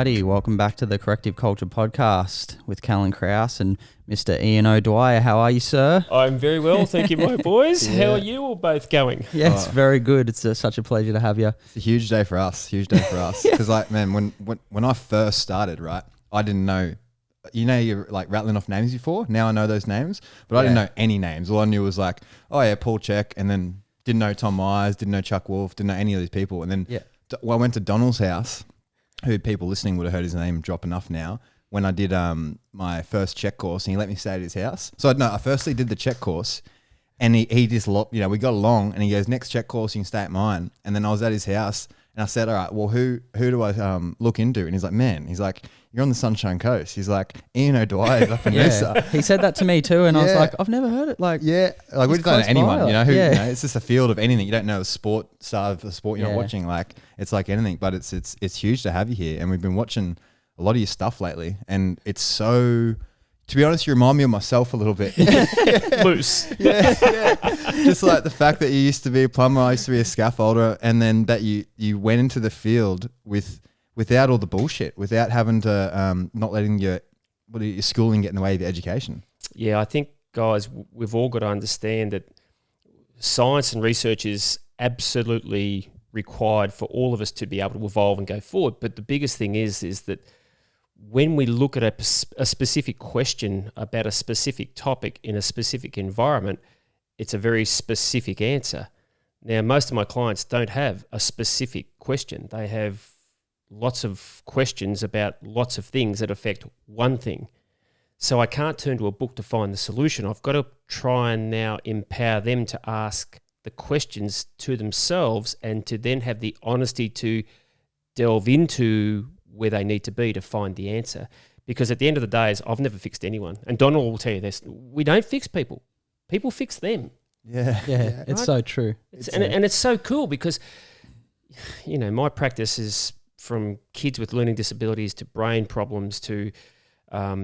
Alrighty, welcome back to the Corrective Culture Podcast with Callan Krause and Mr. Ian O'Dwyer. How are you, sir? I'm very well, thank you, my boys. Yeah. How are you all both going? Yes, very good. It's such a pleasure to have you. It's a huge day for us. Because like, man, when I first started, right, I didn't know. You know, you're like rattling off names before. Now I know those names, but I didn't know any names. All I knew was like, oh yeah, Paul Check, and then didn't know Tom Myers, didn't know Chuck Wolf, didn't know any of these people. And then I went to Donald's house, who people listening would have heard his name drop enough now, when I did my first check course, and he let me stay at his house. So I firstly did the check course, and he just, we got along, and he goes, next check course, you can stay at mine. And then I was at his house, and I said, all right, well, who do I look into? And he's like, man, you're on the Sunshine Coast. He's like, Ian O'Dwyer is up in Noosa. He said that to me too, and I was like, I've never heard it. Like we don't know anyone, it's just a field of anything. You don't know a sport, side of the sport you're not watching. Like, it's like anything, but it's huge to have you here. And we've been watching a lot of your stuff lately, and it's so, to be honest, you remind me of myself a little bit. Loose. Just like the fact that you used to be a plumber, I used to be a scaffolder, and then that you went into the field without all the bullshit, without having to not letting your schooling get in the way of your education. Yeah, I think, guys, we've all got to understand that science and research is absolutely required for all of us to be able to evolve and go forward. But the biggest thing is that when we look at a specific question about a specific topic in a specific environment, it's a very specific answer. Now, most of my clients don't have a specific question. They have lots of questions about lots of things that affect one thing. So I can't turn to a book to find the solution. I've got to try and now empower them to ask the questions to themselves and to then have the honesty to delve into where they need to be to find the answer. Because at the end of the day, I've never fixed anyone. And Donald will tell you this, we don't fix people. People fix them. Yeah, right? It's so true. And it's so cool because, my practice is from kids with learning disabilities to brain problems to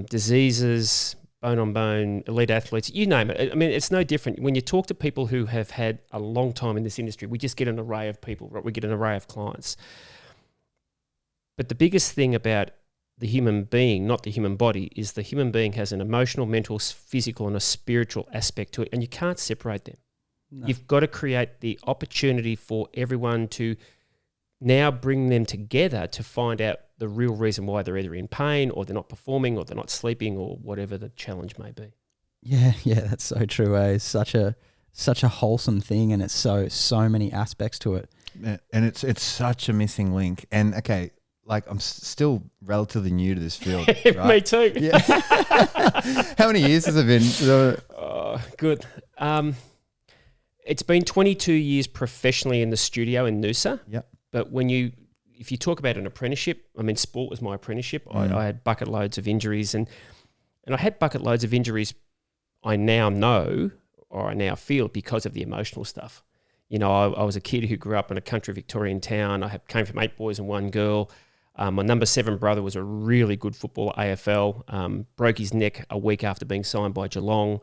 diseases, bone-on-bone, elite athletes, you name it. I mean, it's no different. When you talk to people who have had a long time in this industry, we just get an array of people, right? We get an array of clients. But the biggest thing about the human being, not the human body, is the human being has an emotional, mental, physical, and a spiritual aspect to it, and you can't separate them. No. You've got to create the opportunity for everyone to now bring them together to find out the real reason why they're either in pain or they're not performing or they're not sleeping or whatever the challenge may be. Yeah, that's so true. It's such a wholesome thing, and it's so many aspects to it. And it's such a missing link. And okay, like I'm still relatively new to this field. Right? Me too. Yeah. How many years has it been? Good. It's been 22 years professionally in the studio in Noosa. Yep. But if you talk about an apprenticeship, I mean, sport was my apprenticeship. I had bucket loads of injuries, and I had bucket loads of injuries I now know or I now feel because of the emotional stuff. I was a kid who grew up in a country Victorian town. I came from 8 boys and 1 girl. My number 7 brother was a really good footballer, AFL, broke his neck a week after being signed by Geelong.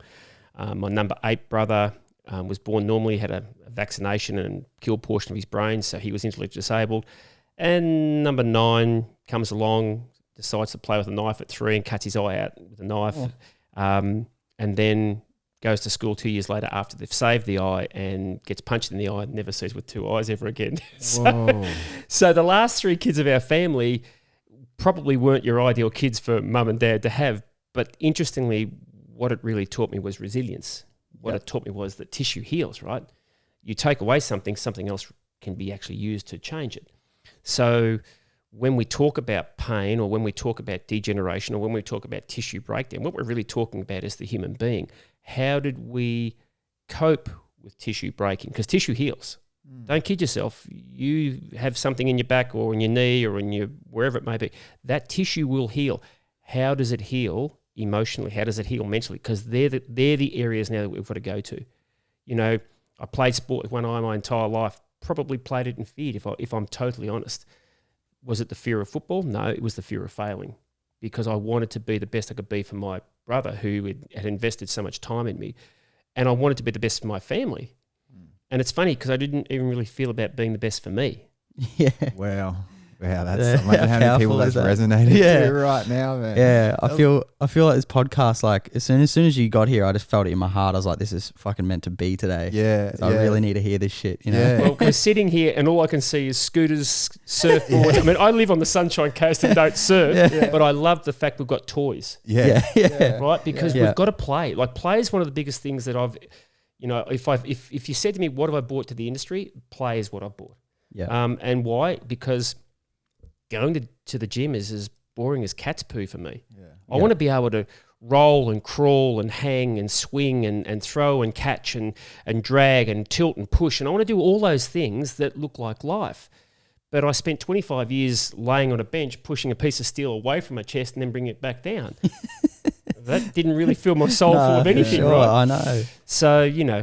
My number 8 brother was born normally, had a vaccination and killed a portion of his brain, so he was intellectually disabled. And number 9 comes along, decides to play with a knife at 3 and cuts his eye out with a knife, and then goes to school 2 years later after they've saved the eye and gets punched in the eye and never sees with 2 eyes ever again. So the last 3 kids of our family probably weren't your ideal kids for mum and dad to have, but interestingly, what it really taught me was resilience. What it taught me was that tissue heals, right? You take away something else can be actually used to change it. So when we talk about pain or when we talk about degeneration or when we talk about tissue breakdown, what we're really talking about is the human being. How did we cope with tissue breaking? Because tissue heals. Don't kid yourself. You have something in your back or in your knee or in your wherever it may be. That tissue will heal. How does it heal emotionally? How does it heal mentally? Because they're the areas now that we've got to go to. I played sport with one eye my entire life, probably played it in fear, if I'm totally honest. Was it the fear of football? No, it was the fear of failing, because I wanted to be the best I could be for my brother who had invested so much time in me, and I wanted to be the best for my family. And it's funny because I didn't even really feel about being the best for me. Yeah. Wow. Wow, that's Yeah, imagine how many people powerful that's is that? resonated Yeah. to right now, man. Yeah, I feel like this podcast, like as soon as you got here, I just felt it in my heart. I was like, this is fucking meant to be today. Yeah, So I really need to hear this shit, you know? Yeah. Well, we're sitting here and all I can see is scooters, surfboards. I mean, I live on the Sunshine Coast and don't surf, but I love the fact we've got toys, Yeah. right? Because Yeah. we've got to play. Like, play is one of the biggest things that I've, you know, if you said to me, what have I brought to the industry? Play is what I've brought. Yeah. And why? Because going to the gym is as boring as cat's poo for me. I want to be able to roll and crawl and hang and swing and throw and catch and drag and tilt and push. And I want to do all those things that look like life. But I spent 25 years laying on a bench, pushing a piece of steel away from my chest and then bringing it back down. That didn't really fill my soul full of anything, sure, right? I know. So, you know,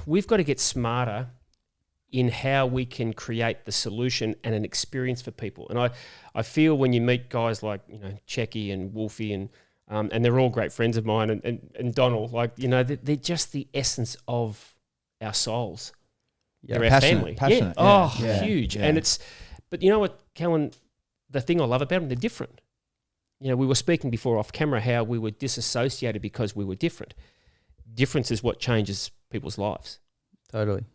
we've got to get smarter in how we can create the solution and an experience for people. And I feel when you meet guys like, you know, Checky and Wolfie and they're all great friends of mine and Donald, like, you know, they're just the essence of our souls. Yeah. They're our family. Passionate. Yeah. Yeah. Huge. Yeah. And but you know what, Kellen, the thing I love about them, they're different. You know, we were speaking before off camera how we were disassociated because we were different. Difference is what changes people's lives. Totally.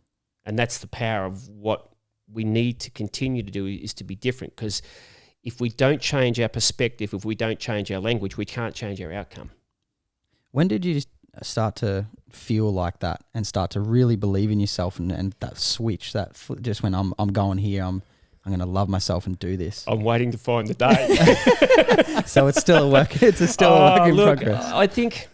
And that's the power of what we need to continue to do is to be different, because if we don't change our perspective, if we don't change our language, we can't change our outcome. When did you start to feel like that and start to really believe in yourself and that switch, just when I'm going here, I'm going to love myself and do this? I'm waiting to find the day. So it's still a work. It's still a work in progress. I think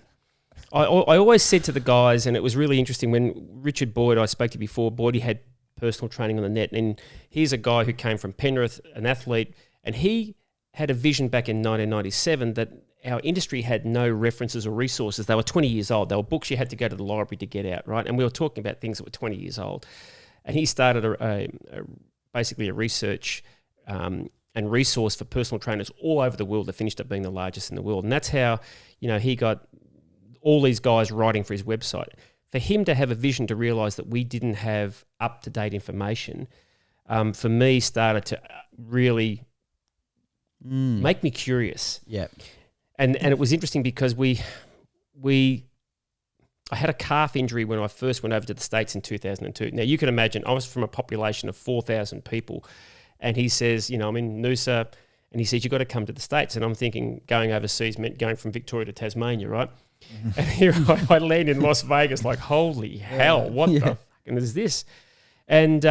I always said to the guys, and it was really interesting when Richard Boyd, I spoke to before, Boydie had personal training on the net, and he's a guy who came from Penrith, an athlete, and he had a vision back in 1997 that our industry had no references or resources. They were 20 years old. They were books you had to go to the library to get out, right? And we were talking about things that were 20 years old. And he started basically a research and resource for personal trainers all over the world that finished up being the largest in the world. And that's how, you know, he got all these guys writing for his website. For him to have a vision to realise that we didn't have up-to-date information, for me, started to really make me curious. Yeah. And it was interesting because I had a calf injury when I first went over to the States in 2002. Now, you can imagine, I was from a population of 4,000 people, and he says, you know, I'm in Noosa, and he says, you've got to come to the States. And I'm thinking going overseas meant going from Victoria to Tasmania, right? Mm-hmm. And here I land in Las Vegas like, holy hell, what the fucking is this? And,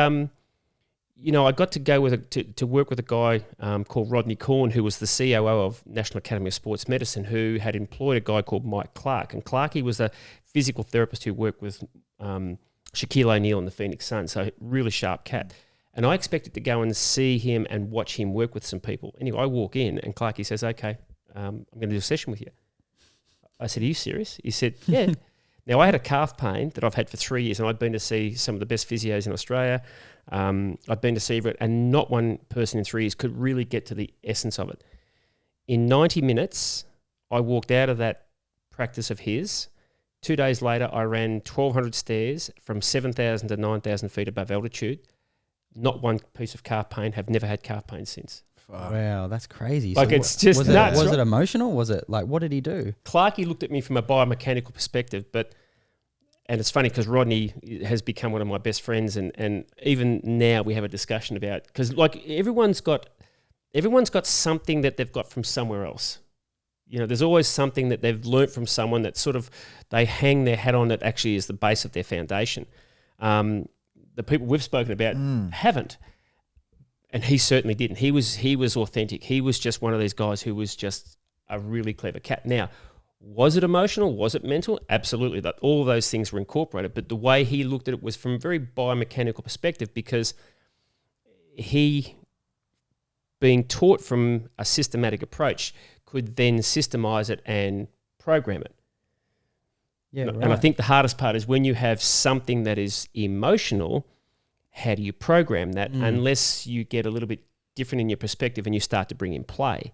you know, I got to go to work with a guy called Rodney Corn, who was the COO of National Academy of Sports Medicine, who had employed a guy called Mike Clark. And Clarkey was a physical therapist who worked with Shaquille O'Neal and the Phoenix Suns, so really sharp cat. And I expected to go and see him and watch him work with some people. Anyway, I walk in and Clarkey says, okay, I'm going to do a session with you. I said, are you serious? He said, yeah. Now, I had a calf pain that I've had for 3 years, and I'd been to see some of the best physios in Australia. I'd been to see it, and not one person in 3 years could really get to the essence of it. In 90 minutes, I walked out of that practice of his. 2 days later, I ran 1,200 stairs from 7,000 to 9,000 feet above altitude. Not one piece of calf pain. Have never had calf pain since. Wow, that's crazy. Like, it's just nuts. Was it emotional? Was it like, what did he do? Clarkey looked at me from a biomechanical perspective, and it's funny because Rodney has become one of my best friends, and even now we have a discussion about, because like everyone's got something that they've got from somewhere else. You know, there's always something that they've learnt from someone that sort of they hang their hat on that actually is the base of their foundation. The people we've spoken about haven't. And he certainly didn't. He was authentic. He was just one of these guys who was just a really clever cat. Now, was it emotional? Was it mental? Absolutely. That all of those things were incorporated. But the way he looked at it was from a very biomechanical perspective, because he, being taught from a systematic approach, could then systemize it and program it. Yeah, right. And I think the hardest part is when you have something that is emotional, how do you program that unless you get a little bit different in your perspective and you start to bring in play?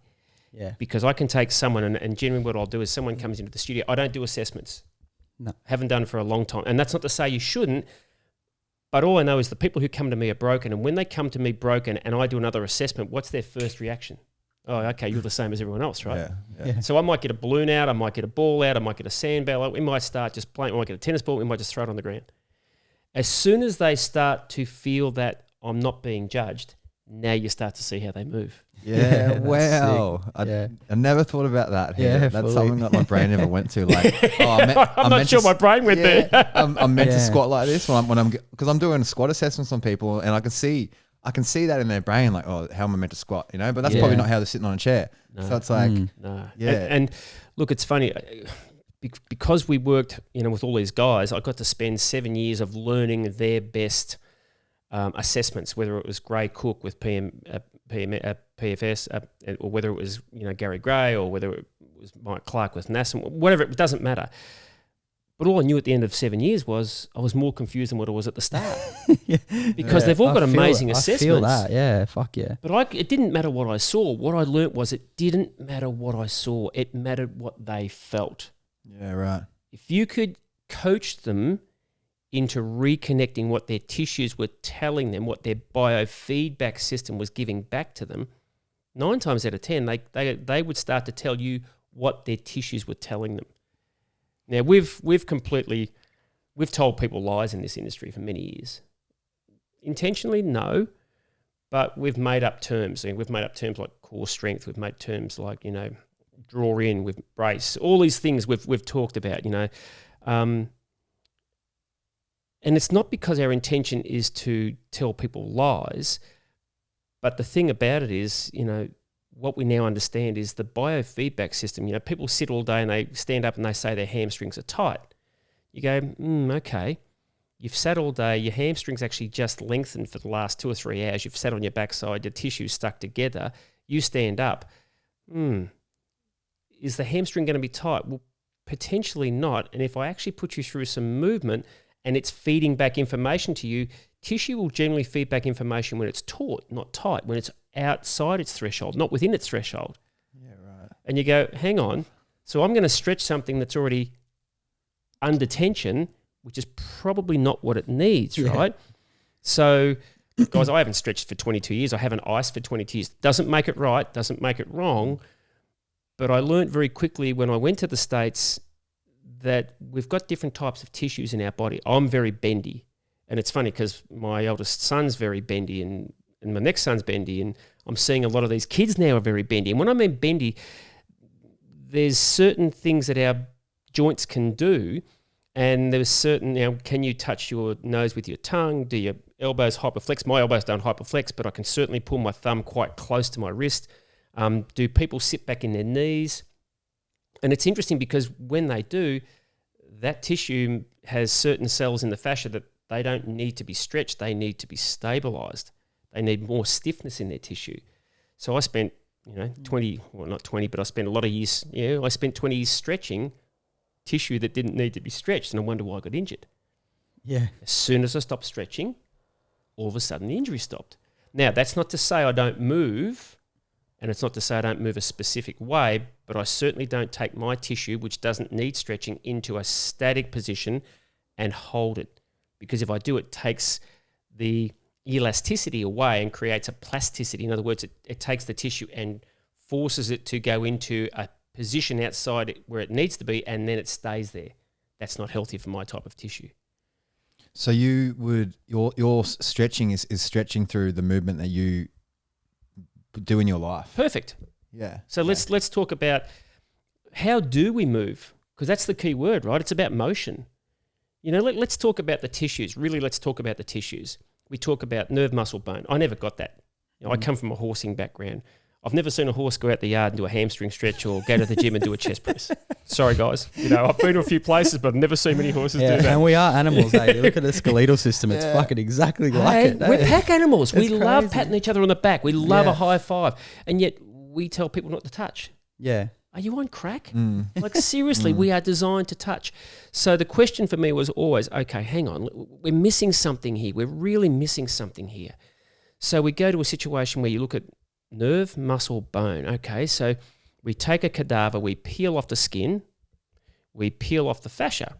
Yeah. Because I can take someone, and generally what I'll do is someone comes into the studio, I don't do assessments. No. Haven't done it for a long time. And that's not to say you shouldn't, But all I know is the people who come to me are broken. And when they come to me broken and I do another assessment, what's their first reaction? Oh, okay, you're the same as everyone else, right? Yeah. So I might get a balloon out, I might get a ball out, I might get a sandball out. We might start just playing, we might get a tennis ball, we might just throw it on the ground. As soon as they start to feel that I'm not being judged, now you start to see how they move. Yeah, wow. I never thought about that. Yeah, That's fully. something that my brain never went to. Like, I'm not sure my brain went there. I'm meant to squat like this because I'm doing squat assessments on people, and I can see that in their brain, like, oh, how am I meant to squat? You know, but that's probably not how they're sitting on a chair. No. So it's like, No. Yeah. And look, it's funny because we worked, with all these guys. I got to spend 7 years of learning their best assessments, whether it was Gray Cook with PFS, or whether it was Gary Gray, or whether it was Mike Clark with NASA, whatever. It doesn't matter. But all I knew at the end of 7 years was I was more confused than what I was at the start. Because they've all got amazing assessments. I feel that, yeah, fuck yeah. But it didn't matter what I saw. What I learnt was it didn't matter what I saw. It mattered what they felt. yeah, right. If you could coach them into reconnecting what their tissues were telling them, what their biofeedback system was giving back to them, 9 times out of 10, they would start to tell you what their tissues were telling them. Now, we've told people lies in this industry for many years. Intentionally, no, but we've made up terms. We've made up terms like core strength. We've made terms like, draw in, with brace. All these things we've talked about, and it's not because our intention is to tell people lies, but the thing about it is, what we now understand is the biofeedback system. People sit all day and they stand up and they say their hamstrings are tight. You go, okay. You've sat all day, your hamstrings actually just lengthened for the last 2 or 3 hours. You've sat on your backside, your tissue's stuck together. You stand up. Is the hamstring going to be tight? Well, potentially not. And if I actually put you through some movement and it's feeding back information to you, tissue will generally feed back information when it's taut, not tight, when it's outside its threshold, not within its threshold. Yeah, right. And you go, hang on, so I'm going to stretch something that's already under tension, which is probably not what it needs, right? So, guys, I haven't stretched for 22 years. I haven't iced for 22 years. Doesn't make it right, doesn't make it wrong. But I learned very quickly when I went to the States that we've got different types of tissues in our body. I'm very bendy. And it's funny because my eldest son's very bendy and my next son's bendy. And I'm seeing a lot of these kids now are very bendy. And when I mean bendy, there's certain things that our joints can do. And there's certain, can you touch your nose with your tongue? Do your elbows hyperflex? My elbows don't hyperflex, but I can certainly pull my thumb quite close to my wrist. Do people sit back in their knees? And it's interesting because when they do, that tissue has certain cells in the fascia that they don't need to be stretched. They need to be stabilized. They need more stiffness in their tissue. So I spent, 20, well, not 20, but I spent a lot of years, I spent 20 years stretching tissue that didn't need to be stretched. And I wonder why I got injured. Yeah. As soon as I stopped stretching, all of a sudden the injury stopped. Now, that's not to say I don't move, and it's not to say I don't move a specific way, but I certainly don't take my tissue, which doesn't need stretching, into a static position and hold it. Because if I do, it takes the elasticity away and creates a plasticity. In other words, it takes the tissue and forces it to go into a position outside it where it needs to be, and then it stays there. That's not healthy for my type of tissue. So you would your stretching is stretching through the movement that you do in your life. Perfect. Yeah. So let's talk about how do we move, because that's the key word, right? It's about motion. Let's talk about the tissues. Really, let's talk about the tissues. We talk about nerve, muscle, bone. I never got that. I come from a horsing background. I've never seen a horse go out the yard and do a hamstring stretch or go to the gym and do a chest press. Sorry, guys. I've been to a few places, but I've never seen many horses do that. And we are animals, You look at the skeletal system, it's fucking exactly like it. We're pack animals. We love crazy. patting each other on the back. We love a high five. And yet we tell people not to touch. Yeah. Are you on crack? Like, seriously, we are designed to touch. So the question for me was always, okay, hang on. We're missing something here. We're really missing something here. So we go to a situation where you look at nerve, muscle, bone. Okay, so we take a cadaver, we peel off the skin, we peel off the fascia,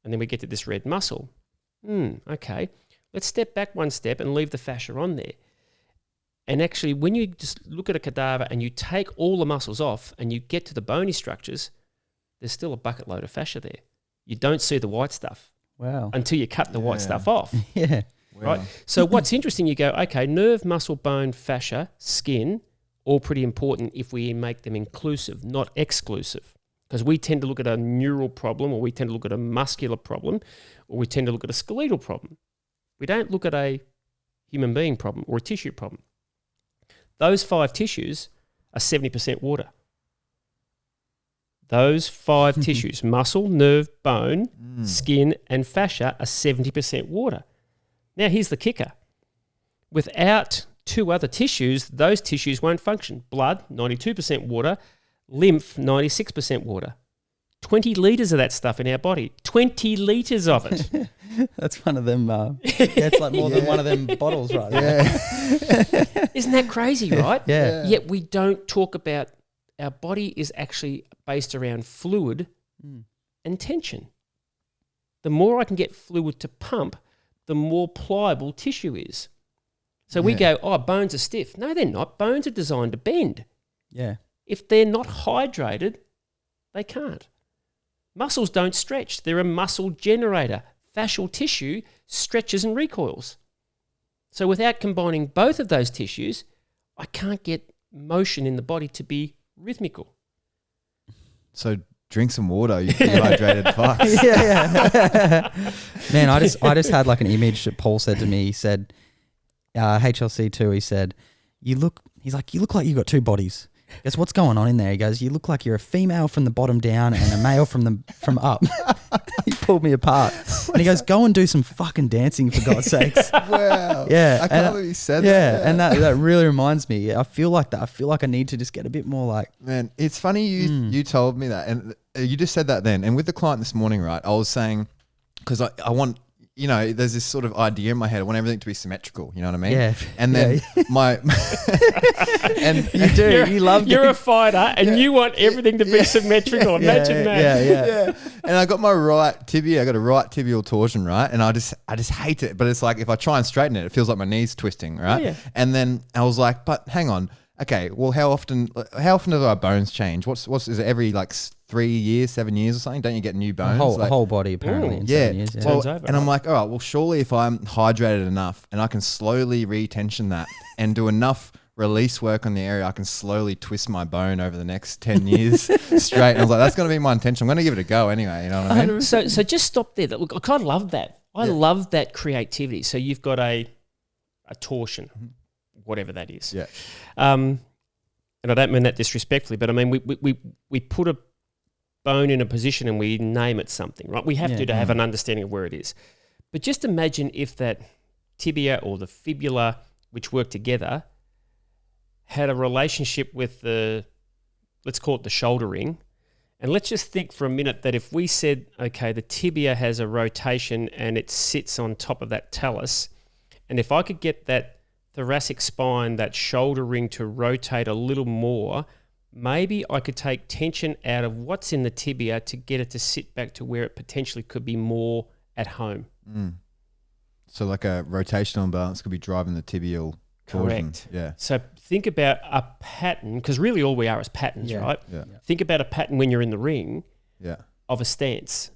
and then we get to this red muscle. Okay, Let's step back one step and leave the fascia on there. And actually, when you just look at a cadaver and you take all the muscles off and you get to the bony structures, there's still a bucket load of fascia there. You don't see the white stuff until you cut the white stuff off. Yeah. Right. So what's interesting, you go, okay, nerve, muscle, bone, fascia, skin, all pretty important if we make them inclusive, not exclusive. Because we tend to look at a neural problem, or we tend to look at a muscular problem, or we tend to look at a skeletal problem. We don't look at a human being problem or a tissue problem. Those 5 tissues are 70% water. Those 5 tissues, muscle, nerve, bone, skin, and fascia, are 70% water. Now, here's the kicker. Without 2 other tissues, those tissues won't function. Blood, 92% water. Lymph, 96% water. 20 litres of that stuff in our body. 20 litres of it. That's one of them. It's like more than one of them bottles, right? Yeah. Isn't that crazy, right? Yeah. Yet we don't talk about our body is actually based around fluid and tension. The more I can get fluid to pump, the more pliable tissue is. So we go, oh, bones are stiff. No, they're not. Bones are designed to bend. Yeah. If they're not hydrated, they can't. Muscles don't stretch. They're a muscle generator. Fascial tissue stretches and recoils. So without combining both of those tissues, I can't get motion in the body to be rhythmical. So drink some water, you dehydrated fuck. Yeah. Man, I just had like an image that Paul said to me. He said, HLC too, he said, you look like you've got 2 bodies. Guess what's going on in there? He goes, you look like you're a female from the bottom down and a male from up. He pulled me apart. And he goes, go and do some fucking dancing for God's sakes. Wow. Yeah. I can't believe he said that. Yeah. And that really reminds me. I feel like that. I feel like I need to just get a bit more like. Man, it's funny you told me that. And you just said that then. And with the client this morning, right, I was saying, because I want, you know, there's this sort of idea in my head. I want everything to be symmetrical. You know what I mean? Yeah. And then and you do. You love. You're a fighter, and you want everything to be symmetrical. Imagine that. Yeah. And I got my right tibia. I got a right tibial torsion, right? And I just hate it. But it's like if I try and straighten it, it feels like my knee's twisting, right? Yeah. And then I was like, but hang on. Okay, well, how often do our bones change? Is it every like 3 years, 7 years or something? Don't you get new bones? A whole body apparently in 7 years. Yeah. Well, Turns over, and I'm like, all right, well, surely if I'm hydrated enough and I can slowly retension that and do enough release work on the area, I can slowly twist my bone over the next 10 years straight. And I was like, that's going to be my intention. I'm going to give it a go anyway. You know what I mean? So just stop there. Look, I kind of love that. I love that creativity. So you've got a torsion, whatever that is. Yeah. And I don't mean that disrespectfully, but I mean we put a bone in a position and we name it something, right? We have to have an understanding of where it is. But just imagine if that tibia or the fibula, which work together, had a relationship with let's call it the shoulder ring. And let's just think for a minute that if we said, okay, the tibia has a rotation and it sits on top of that talus, and if I could get that thoracic spine, that shoulder ring to rotate a little more, maybe I could take tension out of what's in the tibia to get it to sit back to where it potentially could be more at home. So like a rotational imbalance could be driving the tibial torsion. Correct. Yeah. So think about a pattern, because really all we are is patterns, right? Yeah. Think about a pattern when you're in the ring Yeah. of a stance.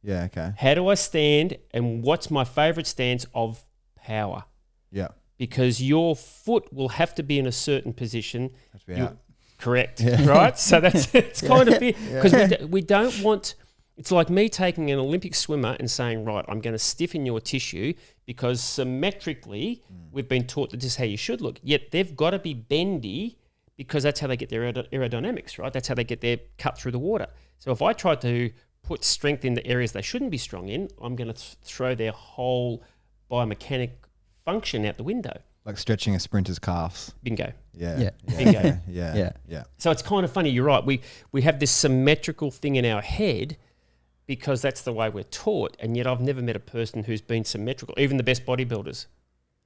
Yeah. Okay. How do I stand, and what's my favorite stance of power? Yeah. Because your foot will have to be in a certain position. Has to be out. Correct, right? So it's kind of because we don't want. It's like me taking an Olympic swimmer and saying, right, I'm going to stiffen your tissue because symmetrically we've been taught that this is how you should look. Yet they've got to be bendy because that's how they get their aerodynamics, right? That's how they get their cut through the water. So if I try to put strength in the areas they shouldn't be strong in, I'm going to throw their whole biomechanic function out the window. Like stretching a sprinter's calves. Bingo. Yeah. Bingo. Yeah. So it's kind of funny. You're right. We have this symmetrical thing in our head because that's the way we're taught. And yet I've never met a person who's been symmetrical. Even the best bodybuilders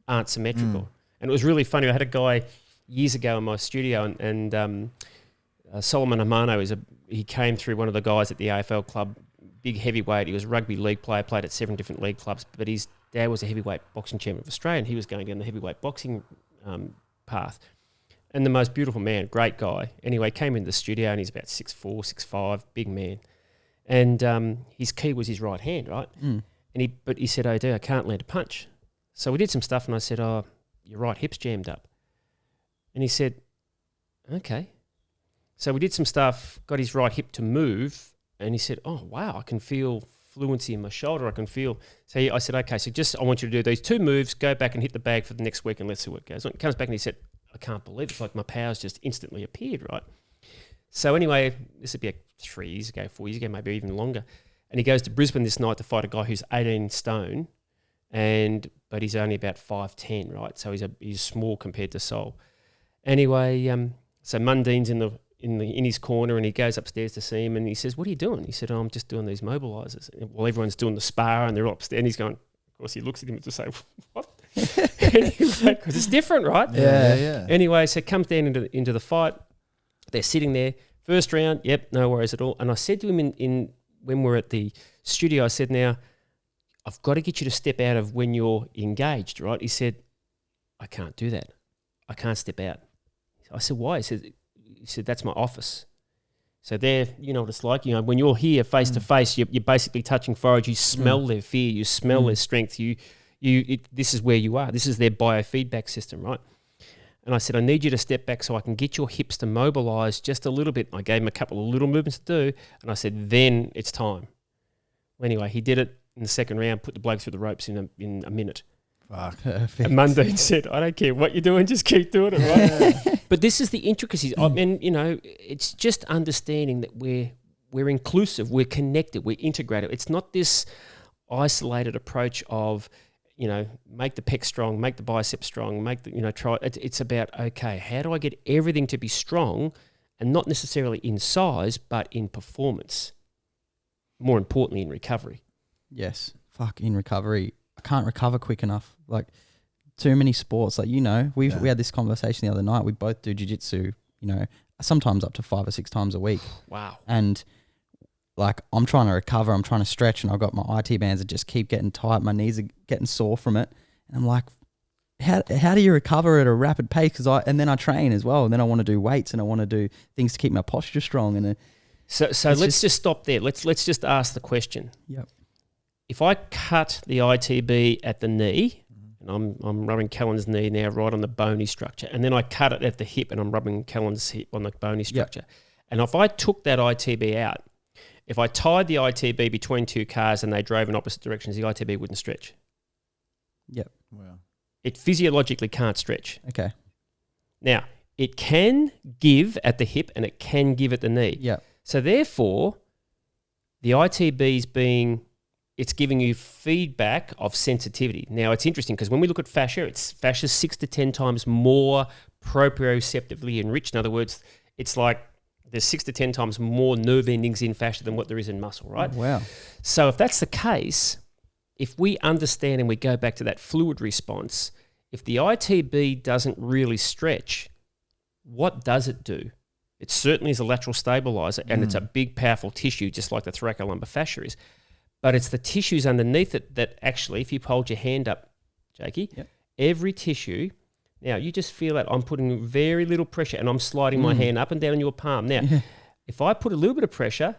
aren't symmetrical. And it was really funny. I had a guy years ago in my studio, and Solomon Amano he came through one of the guys at the AFL club, big heavyweight. He was a rugby league player, played at 7 different league clubs, but he's Dad was a heavyweight boxing champion of Australia, and he was going down the heavyweight boxing path. And the most beautiful man, great guy. Anyway, came into the studio, and he's about 6'4", 6'5", big man. And his key was his right hand, right? Mm. But he said, I can't land a punch. So we did some stuff, and I said, your right hip's jammed up. And he said, okay. So we did some stuff, got his right hip to move, and he said, oh, wow, I can feel fluency in my shoulder. I can feel. So I said, okay, so I want you to do these 2 moves, go back and hit the bag for the next week, and let's see what goes on. He comes back and he said, I can't believe it. It's like my powers just instantly appeared, right? So anyway, this would be 3 years ago, 4 years ago, maybe even longer. And he goes to Brisbane this night to fight a guy who's 18 stone, but he's only about 5'10", right? So he's small compared to Sol. Anyway, so Mundine's in his corner, and he goes upstairs to see him, and he says, what are you doing? He said, I'm just doing these mobilizers. Well, everyone's doing the spar, and they're upstairs, and he's going, of course, he looks at him and just say, what? Anyway, because it's different, right? Yeah. Anyway, so comes down into the fight. They're sitting there. First round, yep, no worries at all. And I said to him when we're at the studio, I said, now, I've got to get you to step out of when you're engaged, right? He said, I can't do that. I can't step out. I said, why? He said, that's my office. So there, you know what it's like. You know, when you're here face to face, you're basically touching foreheads. You smell their fear. You smell their strength. This is where you are. This is their biofeedback system, right? And I said, I need you to step back so I can get your hips to mobilize just a little bit. I gave him a couple of little movements to do, and I said, then it's time. Well, anyway, he did it in the second round, put the bloke through the ropes in a minute. Fuck. Perfect. And Mundine said, I don't care what you're doing, just keep doing it, right? But this is the intricacies. I mean, you know, it's just understanding that we're inclusive, we're connected, we're integrated. It's not this isolated approach of, you know, make the pec strong, make the bicep strong, try. It's about, okay, how do I get everything to be strong, and not necessarily in size, but in performance. More importantly, in recovery. Yes. Fuck, in recovery, I can't recover quick enough. Like, too many sports. Like, you know, we had this conversation the other night. We both do jiu-jitsu, you know, sometimes up to 5 or 6 times a week. Wow. And like, I'm trying to recover, I'm trying to stretch, and I've got my IT bands that just keep getting tight. My knees are getting sore from it. And I'm like, how do you recover at a rapid pace? And then I train as well. And then I want to do weights, and I want to do things to keep my posture strong. And so let's just stop there. Let's just ask the question. Yep. If I cut the ITB at the knee, and I'm rubbing Kellen's knee now right on the bony structure, and then I cut it at the hip, and I'm rubbing Kellen's hip on the bony structure. Yep. And if I took that ITB out, if I tied the ITB between 2 cars and they drove in opposite directions, the ITB wouldn't stretch. Yep. Wow. It physiologically can't stretch. Okay. Now, it can give at the hip and it can give at the knee. Yep. So therefore, the ITB it's giving you feedback of sensitivity. Now, it's interesting because when we look at fascia's 6 to 10 times more proprioceptively enriched. In other words, it's like there's 6 to 10 times more nerve endings in fascia than what there is in muscle, right? Oh, wow. So if that's the case, if we understand and we go back to that fluid response, if the ITB doesn't really stretch, what does it do? It certainly is a lateral stabilizer, and it's a big, powerful tissue, just like the thoracolumbar fascia is. But it's the tissues underneath it that actually, if you hold your hand up, Jakey, every tissue, now you just feel that I'm putting very little pressure and I'm sliding my hand up and down in your palm. Now, if I put a little bit of pressure,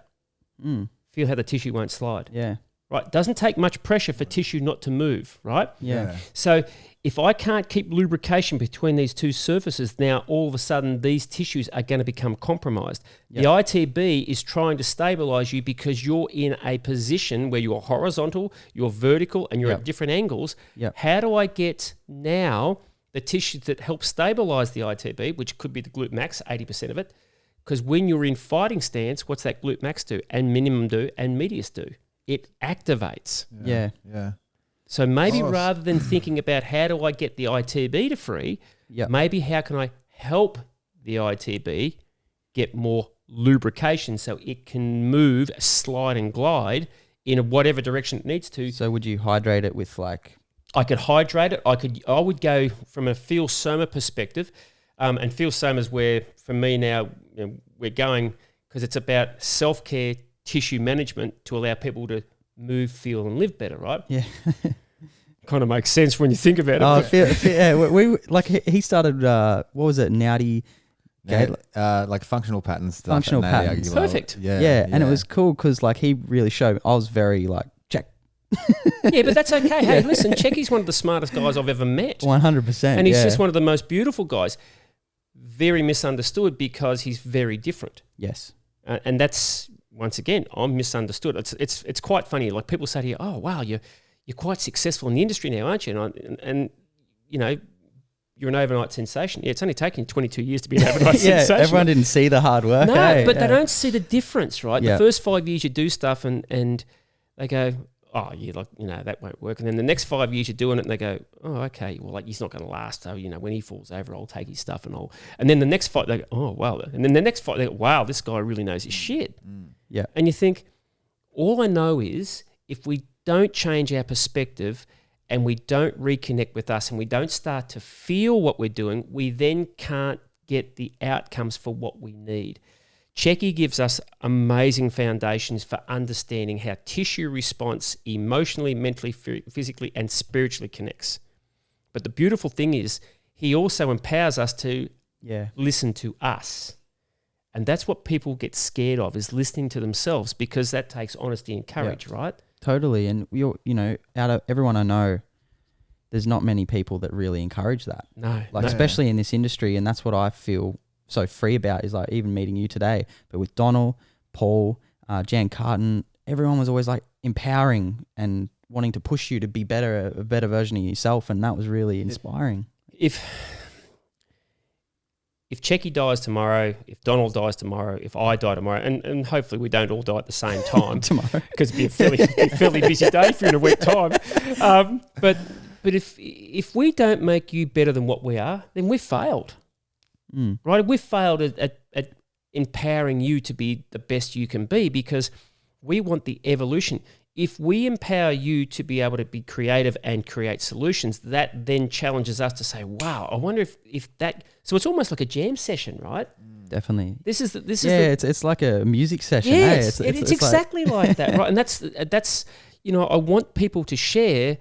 feel how the tissue won't slide. Yeah. Right? It doesn't take much pressure for tissue not to move, right? Yeah. So if I can't keep lubrication between these two surfaces, now all of a sudden these tissues are going to become compromised. Yep. The ITB is trying to stabilize you because you're in a position where you're horizontal, you're vertical, and you're at different angles. Yep. How do I get now the tissues that help stabilize the ITB, which could be the glute max, 80% of it? Because when you're in fighting stance, what's that glute max do, and minimum do, and medius do? It activates. Yeah. So maybe rather than thinking about how do I get the ITB to free, maybe how can I help the ITB get more lubrication so it can move, slide and glide in whatever direction it needs to. So would you hydrate it with like... I could hydrate it. I would go from a Feel Soma perspective, and Feel Soma is where, for me now, we're going because it's about self-care, tissue management to allow people to move, feel, and live better, right? Yeah. Kind of makes sense when you think about it. Oh, yeah, we like he started. What was it, Naughty? Like functional patterns stuff. Functional at Naughty patterns. Aguilar. Perfect. Yeah, and it was cool because like he really showed. I was very like check. Yeah, but that's okay. Hey, listen, Checky's one of the smartest guys I've ever met. 100%. And he's just one of the most beautiful guys. Very misunderstood because he's very different. Yes. And that's, once again, I'm misunderstood. It's quite funny. Like people say to you, oh, wow, you're quite successful in the industry now, aren't you? And you know, you're an overnight sensation. Yeah, it's only taken you 22 years to be an overnight sensation. Everyone didn't see the hard work. No, hey? but they don't see the difference, right? Yeah. The first 5 years you do stuff and they go, oh, you like, you know, that won't work. And then the next 5 years you're doing it and they go, oh, okay, well, like he's not going to last. So, you know, when he falls over, I'll take his stuff and all. And then the next fight, they go, oh, wow. And then the next fight, they go, wow, this guy really knows his shit. Yeah. And you think, all I know is if we don't change our perspective and we don't reconnect with us and we don't start to feel what we're doing, we then can't get the outcomes for what we need. Checky gives us amazing foundations for understanding how tissue response emotionally, mentally, physically, and spiritually connects. But the beautiful thing is he also empowers us to listen to us. And that's what people get scared of, is listening to themselves, because that takes honesty and courage, right? Totally. And you know, out of everyone I know, there's not many people that really encourage that. No. Especially in this industry. And that's what I feel so free about, is like even meeting you today, but with Donald, Paul, Jan Carton, everyone was always like empowering and wanting to push you to be better, a better version of yourself. And that was really inspiring. If Checky dies tomorrow, if Donald dies tomorrow, if I die tomorrow, and hopefully we don't all die at the same time Tomorrow. because it'd be a fairly busy day for you in a week time. But if we don't make you better than what we are, then we've failed. Right? We've failed at empowering you to be the best you can be, because we want the evolution. If we empower you to be able to be creative and create solutions, that then challenges us to say, wow, I wonder if that... So it's almost like a jam session, right? Definitely. It's like a music session. Yes, Hey? it's exactly like that, right? And that's you know, I want people to share.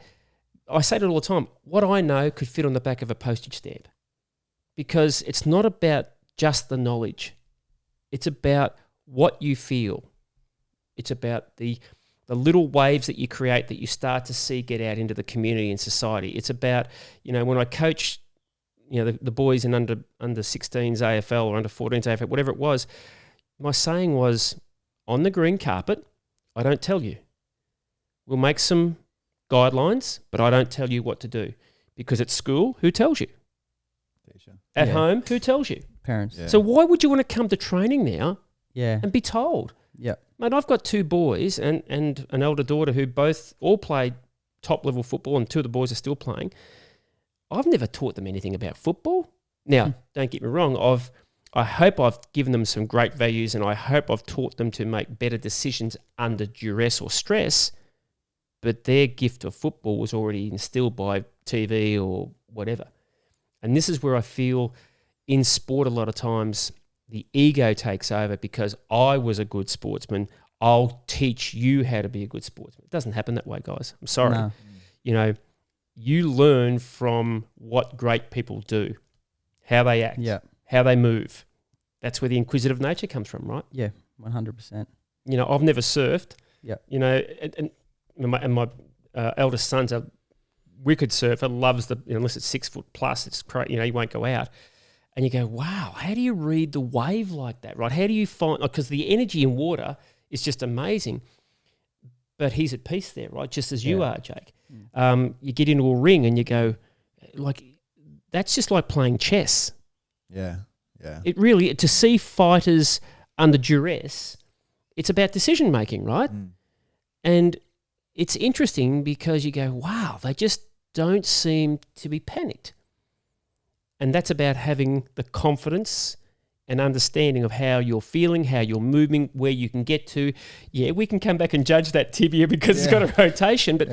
I say it all the time. What I know could fit on the back of a postage stamp, because it's not about just the knowledge. It's about what you feel. It's about the little waves that you create that you start to see get out into the community and society. It's about, you know, when I coach, you know, the boys in under 16s AFL or under 14s AFL, whatever it was, my saying was, on the green carpet, I don't tell you. We'll make some guidelines, but I don't tell you what to do. Because at school, who tells you? At home, who tells you? Parents. Yeah. So why would you want to come to training now Yeah. and be told? Yeah. Mate, I've got two boys and an elder daughter who all played top-level football, and two of the boys are still playing. I've never taught them anything about football. Now, don't get me wrong, I hope I've given them some great values, and I hope I've taught them to make better decisions under duress or stress, but their gift of football was already instilled by TV or whatever. And this is where I feel in sport a lot of times the ego takes over, because I was a good sportsman, I'll teach you how to be a good sportsman. It doesn't happen that way, guys. I'm sorry. No. You know, you learn from what great people do, how they act, how they move. That's where the inquisitive nature comes from, right? Yeah, 100%. You know, I've never surfed. Yeah. You know, and my eldest son's a wicked surfer, loves unless it's 6 foot plus, it's crazy, you know, he won't go out. And you go, wow, how do you read the wave like that, right? How do you find, because the energy in water is just amazing. But he's at peace there, right? Just as you are, Jake. You get into a ring and you go, like, that's just like playing chess. Yeah, yeah. It really, to see fighters under duress, it's about decision making, right? And it's interesting because you go, wow, they just don't seem to be panicked. And that's about having the confidence and understanding of how you're feeling, how you're moving, where you can get to. Yeah, we can come back and judge that tibia because it's got a rotation. But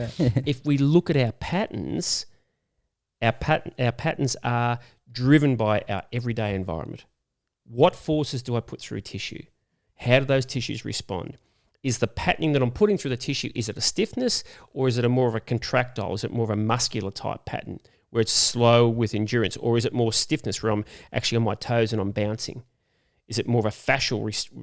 if we look at our patterns, our patterns are driven by our everyday environment. What forces do I put through tissue? How do those tissues respond? is the patterning that I'm putting through the tissue, is it a stiffness or is it a more of a contractile? Is it more of a muscular type pattern where it's slow with endurance? Or is it more stiffness where I'm actually on my toes and I'm bouncing? Is it more of a fascial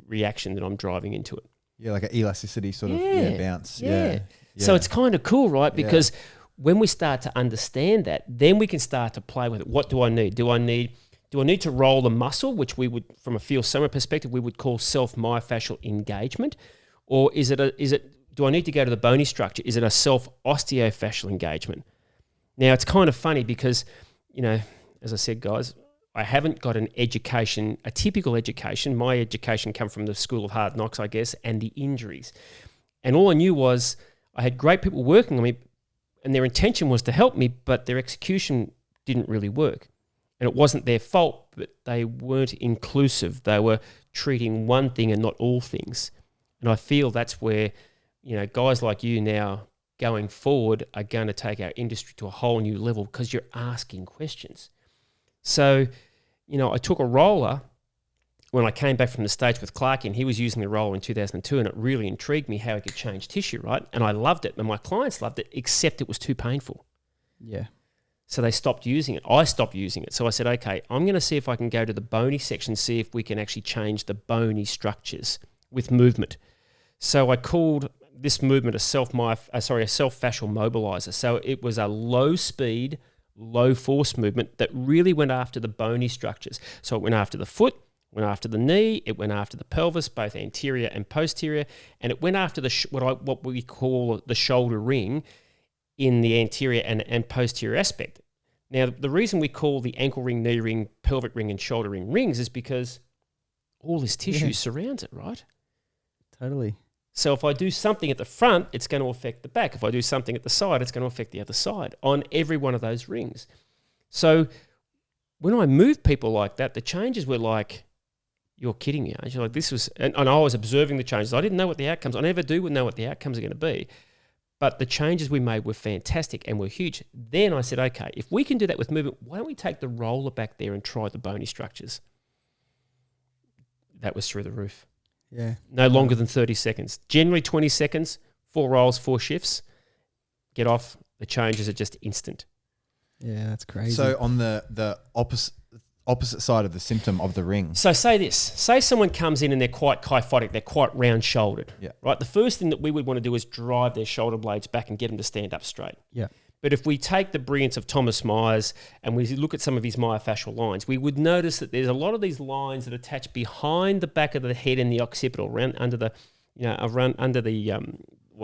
reaction that I'm driving into it? Yeah, like an elasticity sort of bounce. Yeah. So it's kind of cool, right? Because when we start to understand that, then we can start to play with it. What do I need? Do I need to roll the muscle, which we would, from a Feel Soma perspective, we would call self-myofascial engagement? Or do I need to go to the bony structure? Is it a self-osteofascial engagement? Now, it's kind of funny because, as I said, guys, I haven't got a typical education. My education come from the School of Hard Knocks, I guess, and the injuries. And all I knew was I had great people working on me and their intention was to help me, but their execution didn't really work. And it wasn't their fault, but they weren't inclusive. They were treating one thing and not all things. And I feel that's where, guys like you now going forward are going to take our industry to a whole new level because you're asking questions. So, I took a roller when I came back from the States with Clark, and he was using the roller in 2002, and it really intrigued me how he could change tissue, right? And I loved it, and my clients loved it, except it was too painful. Yeah. So they stopped using it. I stopped using it. So I said, okay, I'm going to see if I can go to the bony section, see if we can actually change the bony structures with movement. So I called this movement a self-fascial mobilizer. So it was a low speed, low force movement that really went after the bony structures. So it went after the foot, went after the knee, it went after the pelvis, both anterior and posterior, and it went after what we call the shoulder ring in the anterior and posterior aspect. Now, the reason we call the ankle ring, knee ring, pelvic ring, and shoulder ring rings is because all this tissue surrounds it, right? Totally. So if I do something at the front, it's going to affect the back. If I do something at the side, it's going to affect the other side on every one of those rings. So when I moved people like that, the changes were like, you're kidding me, Angel. Like this was, and I was observing the changes. I didn't know what the outcomes, I never do know what the outcomes are going to be. But the changes we made were fantastic and were huge. Then I said, okay, if we can do that with movement, why don't we take the roller back there and try the bony structures? That was through the roof. Yeah. No longer than 30 seconds. Generally 20 seconds, 4 rolls, 4 shifts. Get off. The changes are just instant. Yeah, that's crazy. So on the opposite side of the symptom of the ring. So say this. Say someone comes in and they're quite kyphotic, they're quite round-shouldered. Yeah. Right? The first thing that we would want to do is drive their shoulder blades back and get them to stand up straight. Yeah. But if we take the brilliance of Thomas Myers and we look at some of his myofascial lines, we would notice that there's a lot of these lines that attach behind the back of the head and the occipital, around under the, around under the,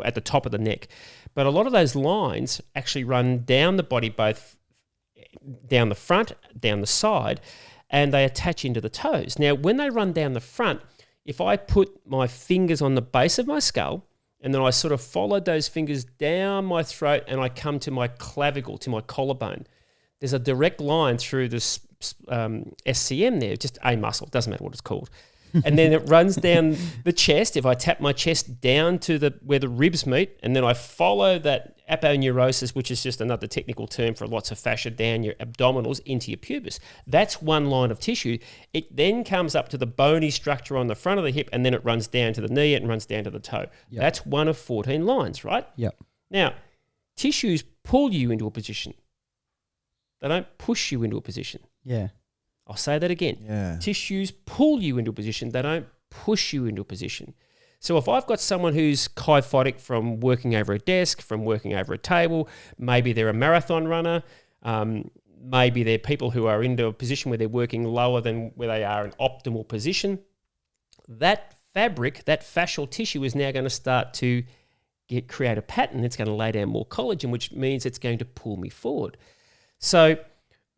at the top of the neck. But a lot of those lines actually run down the body, both down the front, down the side, and they attach into the toes. Now, when they run down the front, if I put my fingers on the base of my skull, and then I sort of followed those fingers down my throat and I come to my clavicle, to my collarbone. There's a direct line through this SCM there, just a muscle, doesn't matter what it's called. And then it runs down the chest. If I tap my chest down to where the ribs meet, and then I follow that aponeurosis, which is just another technical term for lots of fascia down your abdominals into your pubis. That's one line of tissue. It then comes up to the bony structure on the front of the hip, and then it runs down to the knee and runs down to the toe. Yep. That's one of 14 lines, right? Yep. Now, tissues pull you into a position. They don't push you into a position. Yeah. I'll say that again. Yeah. Tissues pull you into a position. They don't push you into a position. So if I've got someone who's kyphotic from working over a desk, from working over a table, maybe they're a marathon runner, maybe they're people who are into a position where they're working lower than where they are in optimal position, that fabric, that fascial tissue is now going to start to create a pattern. It's going to lay down more collagen, which means it's going to pull me forward. So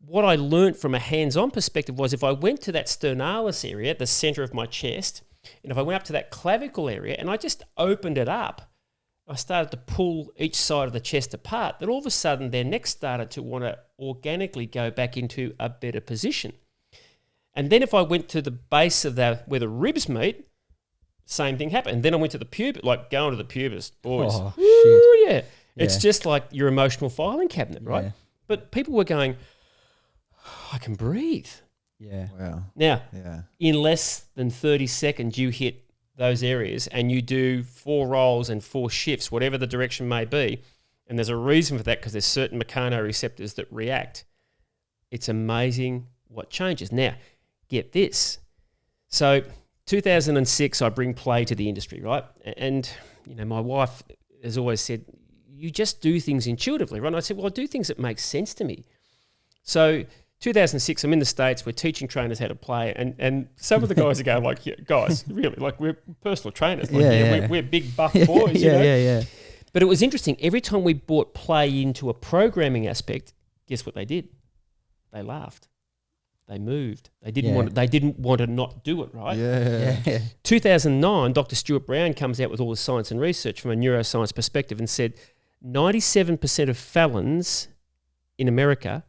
what I learned from a hands-on perspective was if I went to that sternalis area at the center of my chest, and if I went up to that clavicle area and I just opened it up, I started to pull each side of the chest apart, then all of a sudden their neck started to want to organically go back into a better position. And then if I went to the base of where the ribs meet, same thing happened. And then I went to the pubis, like going to the pubis, boys. Oh, Ooh, shit. Yeah. It's just like your emotional filing cabinet, right? Yeah. But people were going, I can breathe. Yeah. Wow. Now, Yeah. in less than 30 seconds, you hit those areas and you do 4 rolls and 4 shifts, whatever the direction may be, and there's a reason for that because there's certain mechanoreceptors that react, it's amazing what changes. Now, get this. So 2006, I bring play to the industry, right? And, my wife has always said, you just do things intuitively, right? And I said, well, I do things that make sense to me. So 2006, I'm in the States, we're teaching trainers how to play, and some of the guys are going like, yeah, guys, really, like we're personal trainers. Like, we're big buff boys, Yeah. But it was interesting. Every time we brought play into a programming aspect, guess what they did? They laughed. They moved. They didn't want to not do it, right? Yeah. 2009, Dr. Stuart Brown comes out with all the science and research from a neuroscience perspective and said 97% of felons in America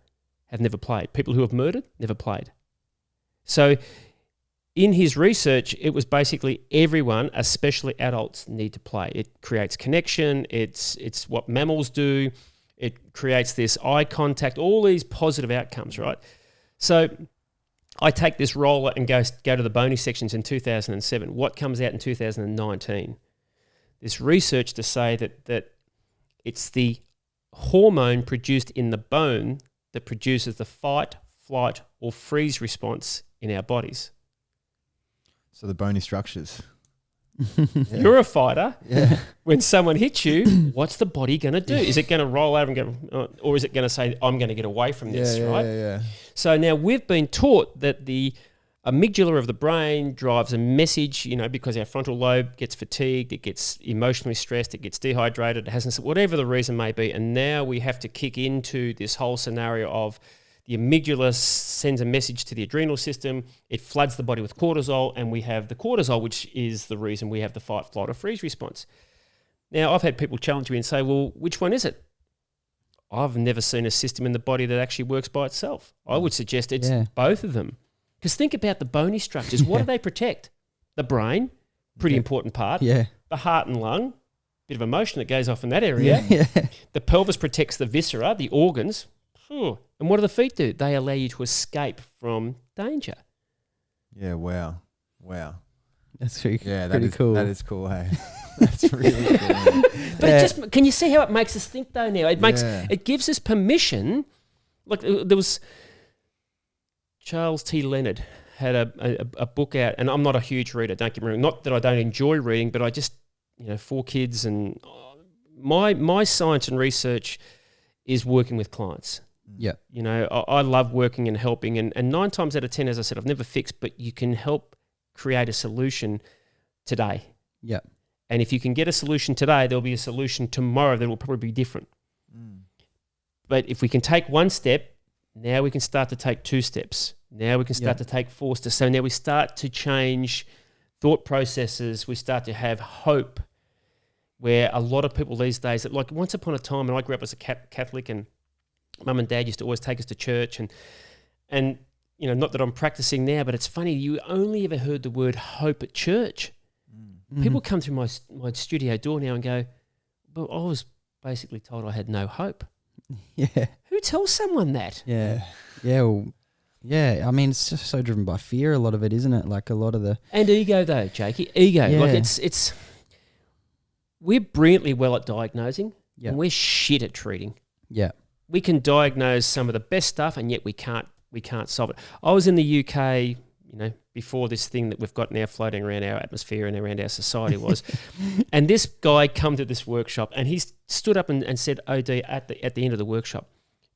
have never played. People who have murdered, never played. So in his research, it was basically everyone, especially adults, need to play. It creates connection. It's what mammals do. It creates this eye contact, all these positive outcomes, right? So I take this roller and go to the bony sections in 2007. What comes out in 2019? This research to say that it's the hormone produced in the bone that produces the fight, flight, or freeze response in our bodies. So the bony structures. You're a fighter. Yeah. When someone hits you, what's the body going to do? Is it going to roll over and go, or is it going to say, I'm going to get away from this, right? Yeah. So now we've been taught that the amygdala of the brain drives a message, because our frontal lobe gets fatigued, it gets emotionally stressed, it gets dehydrated, it hasn't, whatever the reason may be. And now we have to kick into this whole scenario of the amygdala sends a message to the adrenal system, it floods the body with cortisol, and we have the cortisol, which is the reason we have the fight, flight, or freeze response. Now, I've had people challenge me and say, well, which one is it? I've never seen a system in the body that actually works by itself. I would suggest it's both of them. Because think about the bony structures. What do they protect? The brain, pretty important part. Yeah. The heart and lung, bit of emotion that goes off in that area. Yeah. The pelvis protects the viscera, the organs. And what do the feet do? They allow you to escape from danger. Yeah, wow. That's pretty That is cool. That is cool, hey. That's really cool. Man. But it just, can you see how it makes us think though now? It gives us permission. Like there was Charles T. Leonard had a book out, and I'm not a huge reader, don't get me wrong. Not that I don't enjoy reading, but I just, 4 kids, and my science and research is working with clients. Yeah. I love working and helping, and 9 times out of 10, as I said, I've never fixed, but you can help create a solution today. Yeah. And if you can get a solution today, there'll be a solution tomorrow that will probably be different. But if we can take 1 step, now we can start to take 2 steps. Now we can start to take 4 steps. So now we start to change thought processes. We start to have hope, where a lot of people these days, like once upon a time, and I grew up as a Catholic, and Mum and Dad used to always take us to church, and not that I'm practicing now, but it's funny, you only ever heard the word hope at church. People come through my studio door now and go, well, I was basically told I had no hope. Yeah. Who tells someone that? Yeah. Well, I mean, it's just so driven by fear, a lot of it, isn't it? Like a lot of the... And ego though, Jakey. Ego. Yeah. Like it's... We're brilliantly well at diagnosing, and we're shit at treating. Yeah. We can diagnose some of the best stuff, and yet we can't solve it. I was in the UK, before this thing that we've got now floating around our atmosphere and around our society was, and this guy come to this workshop, and he stood up and said, OD, at the end of the workshop,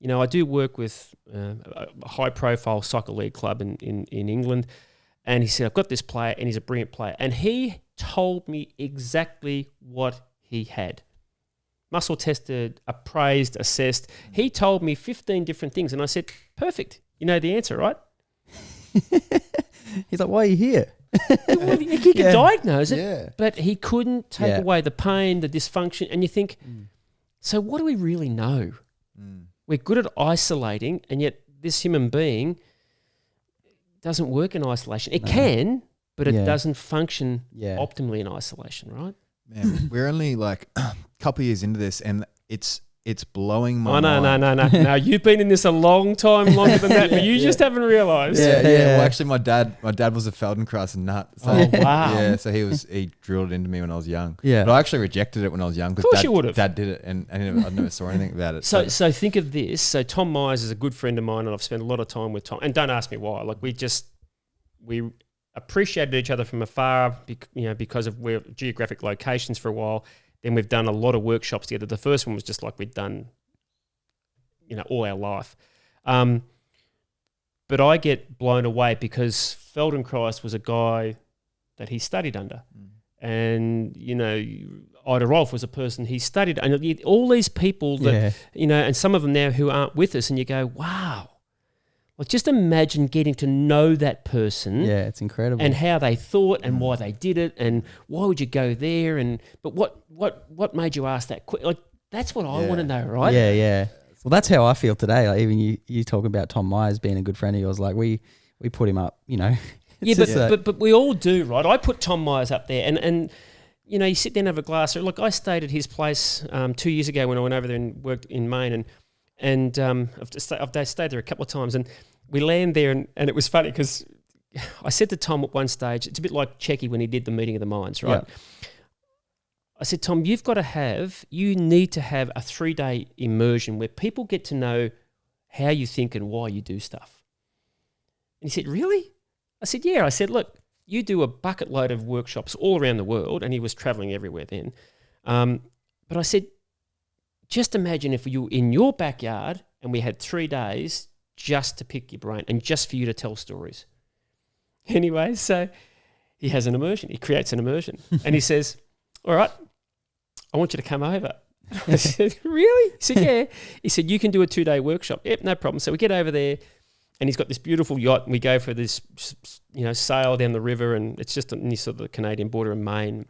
I do work with a high-profile soccer league club in England, and he said, I've got this player, and he's a brilliant player, and he told me exactly what he had. Muscle tested, appraised, assessed. He told me 15 different things, and I said, perfect. You know the answer, right? He's like, why are you here? Well, he could diagnose it, but he couldn't take away the pain, the dysfunction, and you think, so what do we really know? We're good at isolating, and yet this human being doesn't work in isolation. It can, but it doesn't function optimally in isolation, right? Man, we're only like a couple of years into this, and it's It's blowing my Oh, no. mind. No, you've been in this a long time, longer than that, but you just haven't realised. Yeah. Yeah. Well, actually, my dad was a Feldenkrais nut. So, Oh, wow. Yeah, so he drilled it into me when I was young. Yeah. But I actually rejected it when I was young Of course because you would've. Dad did it, and I never saw anything about it. So think of this. So Tom Myers is a good friend of mine, and I've spent a lot of time with Tom. And don't ask me why. Like we appreciated each other from afar, because of where geographic locations for a while. Then we've done a lot of workshops together. The first one was just like we'd done, all our life. But I get blown away because Feldenkrais was a guy that he studied under. And, Ida Rolf was a person he studied. And all these people that, and some of them now who aren't with us, and you go, wow. Like, just imagine getting to know that person. Yeah, it's incredible. And how they thought and why they did it and why would you go there but what made you ask that? Like, that's what I want to know, right? Yeah. Well, that's how I feel today. Like, even you talk about Tom Myers being a good friend of yours. Like, we put him up, But we all do, right? I put Tom Myers up there and you sit down and have a glass. Look, I stayed at his place 2 years ago when I went over there and worked in Maine and I've stayed there a couple of times, and we land there, and it was funny because I said to Tom at one stage, it's a bit like Checky when he did the meeting of the minds, right? Yeah. I said, Tom, you need to have a 3-day immersion where people get to know how you think and why you do stuff. And he said, really? I said, yeah. I said, look, you do a bucket load of workshops all around the world, and he was traveling everywhere then. But I said, just imagine if you were in your backyard and we had 3 days just to pick your brain and just for you to tell stories. Anyway, so he has an immersion. He creates an immersion. And he says, all right, I want you to come over. I said, really? He said, yeah. He said, you can do a 2-day workshop. Yep, no problem. So we get over there, and he's got this beautiful yacht, and we go for this, sail down the river, and it's just on the sort of the Canadian border in Maine.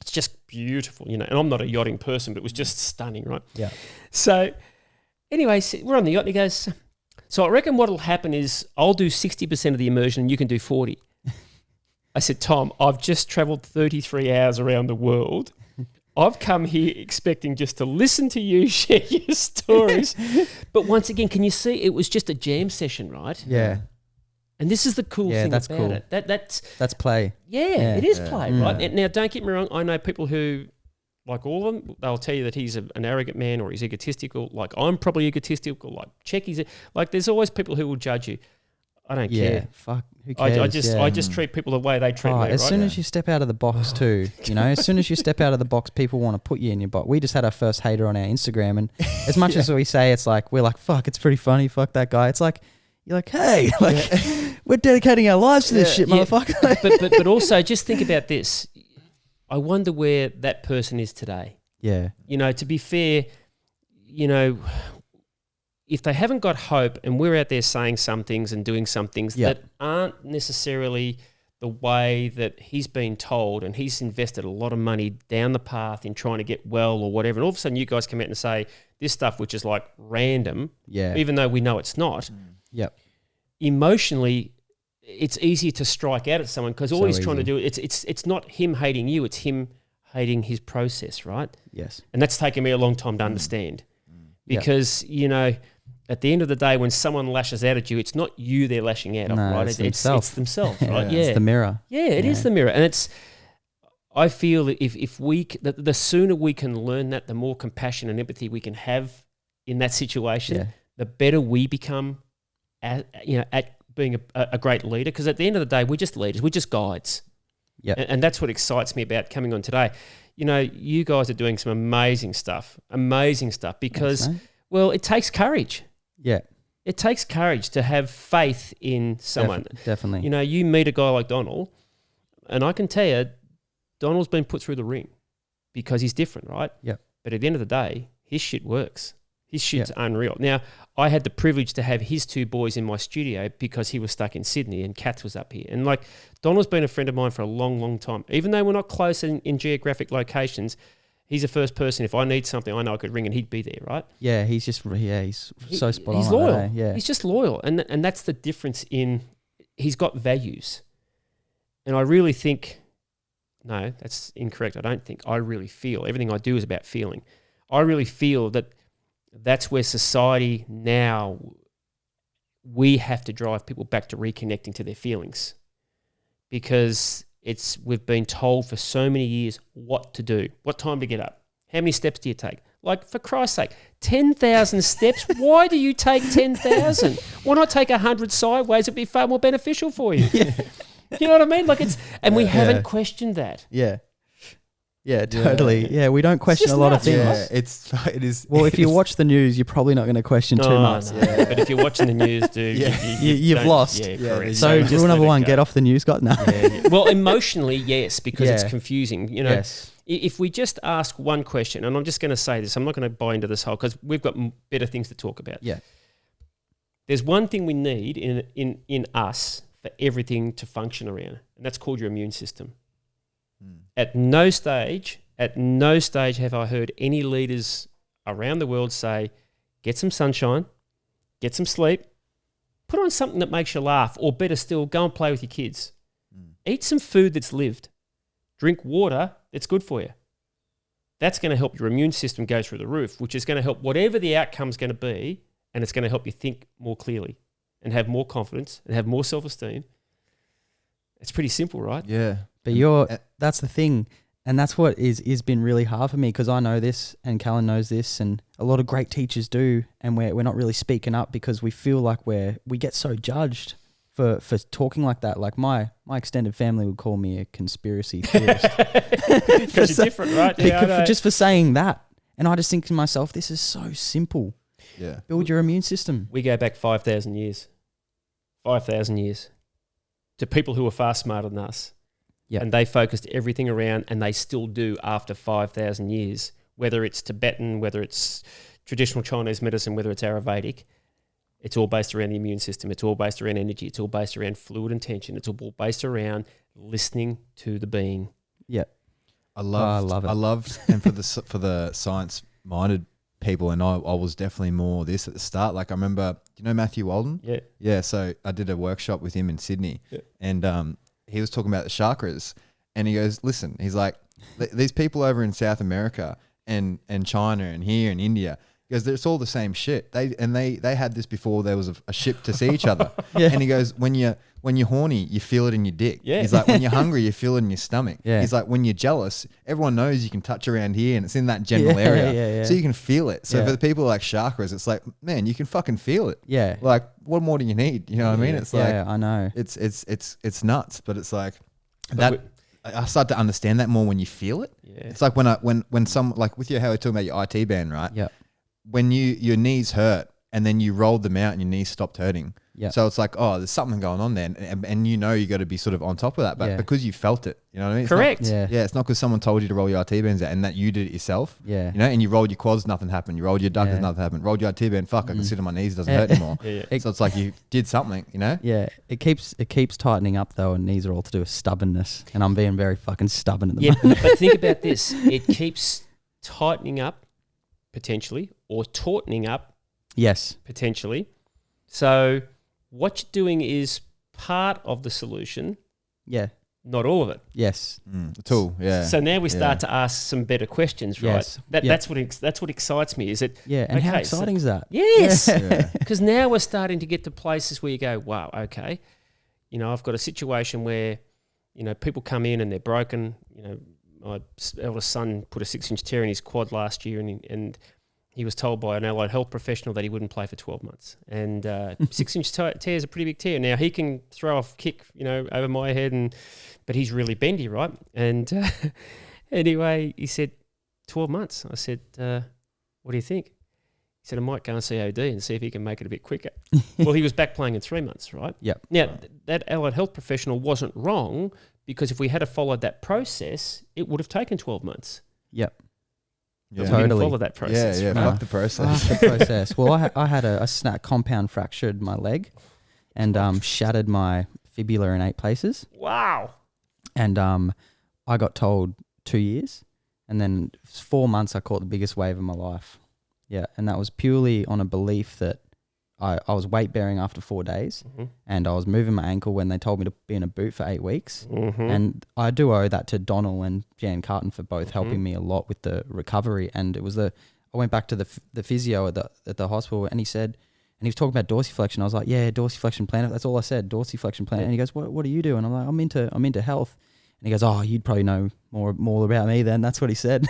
It's just beautiful, and I'm not a yachting person, but it was just stunning, right? Yeah. So anyway, we're on the yacht, and he goes, so I reckon what'll happen is I'll do 60% of the immersion and you can do 40. I said, Tom, I've just travelled 33 hours around the world. I've come here expecting just to listen to you share your stories. But once again, can you see it was just a jam session, right? Yeah. And this is the cool thing that's about cool. it. That's play. Yeah, it is play, right? Now, don't get me wrong. I know people who, like all of them, they'll tell you that he's an arrogant man or he's egotistical. Like I'm probably egotistical. Like Checky's like. There's always people who will judge you. I don't care. Fuck. Who cares? I just treat people the way they treat me. As right? soon as you step out of the box, too, as soon as you step out of the box, people want to put you in your box. We just had our first hater on our Instagram, and as much as we say it's like we're like, fuck, it's pretty funny. Fuck that guy. It's like you're like, hey, we're dedicating our lives to this shit, motherfucker. but also just think about this. I wonder where that person is today. Yeah. To be fair, if they haven't got hope and we're out there saying some things and doing some things that aren't necessarily the way that he's been told, and he's invested a lot of money down the path in trying to get well or whatever, and all of a sudden you guys come out and say this stuff which is like random, even though we know it's not, emotionally it's easier to strike out at someone because all he's trying to do, it's not him hating you, it's him hating his process, right? Yes. And that's taken me a long time to understand because, at the end of the day, when someone lashes out at you, it's not you they're lashing out at, right? It's themselves, right? It's the mirror. Yeah, it is the mirror. And I feel if the sooner we can learn that, the more compassion and empathy we can have in that situation, the better we become at being a great leader. Because at the end of the day, we're just leaders. We're just guides. Yeah. And that's what excites me about coming on today. You guys are doing some amazing stuff because, well, it takes courage. Yeah. It takes courage to have faith in someone. Definitely. You meet a guy like Donald, and I can tell you, Donald's been put through the ring because he's different, right? Yeah. But at the end of the day, his shit works. His shit's unreal. Now, I had the privilege to have his 2 boys in my studio because he was stuck in Sydney and Katz was up here. And Donald's been a friend of mine for a long, long time. Even though we're not close in geographic locations, he's the first person, if I need something, I know I could ring and he'd be there, right? Yeah, he's so spot on. He's loyal. Yeah. He's just loyal. And that's the difference he's got values. And I really think, no, that's incorrect. I don't think. I really feel. Everything I do is about feeling. I really feel that that's where society now, we have to drive people back to reconnecting to their feelings, because we've been told for so many years what to do, what time to get up, how many steps do you take? Like, for Christ's sake, 10,000 steps? Why do you take 10,000? Why not take 100 sideways? It'd be far more beneficial for you. Yeah. You know what I mean? Like, we haven't questioned that. Yeah. Yeah, totally. Yeah, we don't question a lot of things. Yeah, it is. Well, if you watch the news, you're probably not going to question too much. No. Yeah. But if you're watching the news, dude, you've lost. Yeah, correct. So rule number one, get off the news, God. No. Yeah. Well, emotionally, yes, because it's confusing. You know, yes. If we just ask one question, and I'm just going to say this, I'm not going to buy into this whole, because we've got better things to talk about. Yeah. There's one thing we need in us for everything to function around, and that's called your immune system. At no stage have I heard any leaders around the world say, get some sunshine, get some sleep, put on something that makes you laugh, or better still, go and play with your kids. Eat some food that's lived. Drink water that's good for you. That's going to help your immune system go through the roof, which is going to help whatever the outcome's going to be, and it's going to help you think more clearly and have more confidence and have more self-esteem. It's pretty simple, right? Yeah. But that's the thing. And that's what is been really hard for me, because I know this and Callan knows this, and a lot of great teachers do, and we're not really speaking up because we feel like we get so judged for talking like that. Like my extended family would call me a conspiracy theorist. Because you're different, right? Yeah, just for saying that. And I just think to myself, this is so simple. Yeah. Build your immune system. We go back 5,000 years. 5,000 years. To people who are far smarter than us. Yep. And they focused everything around, and they still do after 5,000 years, whether it's Tibetan, whether it's traditional Chinese medicine, whether it's Ayurvedic, it's all based around the immune system. It's all based around energy. It's all based around fluid and tension. It's all based around listening to the being. Yeah. I love it. And for the science-minded people, and I was definitely more this at the start. Like, I remember, you know Matthew Walden? Yeah. Yeah, so I did a workshop with him in Sydney, and he was talking about the chakras, and he goes, listen, he's like, these people over in South America and China and here in India, he goes, it's all the same shit. They had this before there was a ship to see each other. Yeah. And he goes, when you're horny, you feel it in your dick. Yeah. He's like, when you're hungry, you feel it in your stomach. Yeah. He's like, when you're jealous, everyone knows you can touch around here and it's in that general area. Yeah. So you can feel it. So Yeah. for the people like chakras, it's like, man, you can fucking feel it. Yeah. Like, what more do you need? You know what I mean? It's like, I know. it's nuts, but it's like I start to understand that more when you feel it. Yeah. It's like when some, like with you, how we're talking about your IT band, right? Yeah. When your knees hurt and then you rolled them out and your knees stopped hurting. Yeah. So it's like, oh, there's something going on there, and you know you got to be sort of on top of that, but because you felt it, you know what I mean? It's Correct. Not, it's not because someone told you to roll your RT bands out and that you did it yourself. Yeah. You know, and you rolled your quads, nothing happened. You rolled your adductors, nothing happened. Rolled your RT band, fuck, I can sit on my knees, it doesn't hurt anymore. So it's like you did something, you know? Yeah. It keeps tightening up though, and these are all to do with stubbornness, and I'm being very fucking stubborn at the moment. But think about this. It keeps tightening up potentially, or tautening up Yes. potentially. So what you're doing is part of the solution, Yeah. not all of it. Yes. The tool, yeah. So now we start to ask some better questions, right? Yes. That's what excites me. Is it? Yeah. And how okay, exciting is that? Yes. Yeah. Because now we're starting to get to places where you go, wow, okay, you know, I've got a situation where, you know, people come in and they're broken. You know, my eldest son put a 6-inch tear in his quad last year, and he was told by an allied health professional that he wouldn't play for 12 months. And 6-inch tear is a pretty big tear. Now, he can throw a kick, you know, over my head, but he's really bendy, right? And anyway, he said, 12 months. I said, what do you think? He said, I might go and see OD and see if he can make it a bit quicker. Well, he was back playing in 3 months, right? Yep. Now, that allied health professional wasn't wrong, because if we had followed that process, it would have taken 12 months. Yep. Yeah. We didn't Totally. follow that process. Yeah, right? fuck the process. Fuck the process. Well, I had a compound fractured my leg, and shattered my fibula in 8 places. Wow. And I got told 2 years, and then 4 months I caught the biggest wave of my life. Yeah, and that was purely on a belief that I was weight bearing after 4 days, and I was moving my ankle when they told me to be in a boot for 8 weeks. And I do owe that to Donnell and Jan Carton for both helping me a lot with the recovery. And it was I went back to the physio at the hospital, and he was talking about dorsiflexion. I was like, yeah, dorsiflexion plantar. That's all I said, dorsiflexion plantar. And he goes, what do you do? And I'm like, I'm into health. And he goes, oh, you'd probably know more about me then. That's what he said.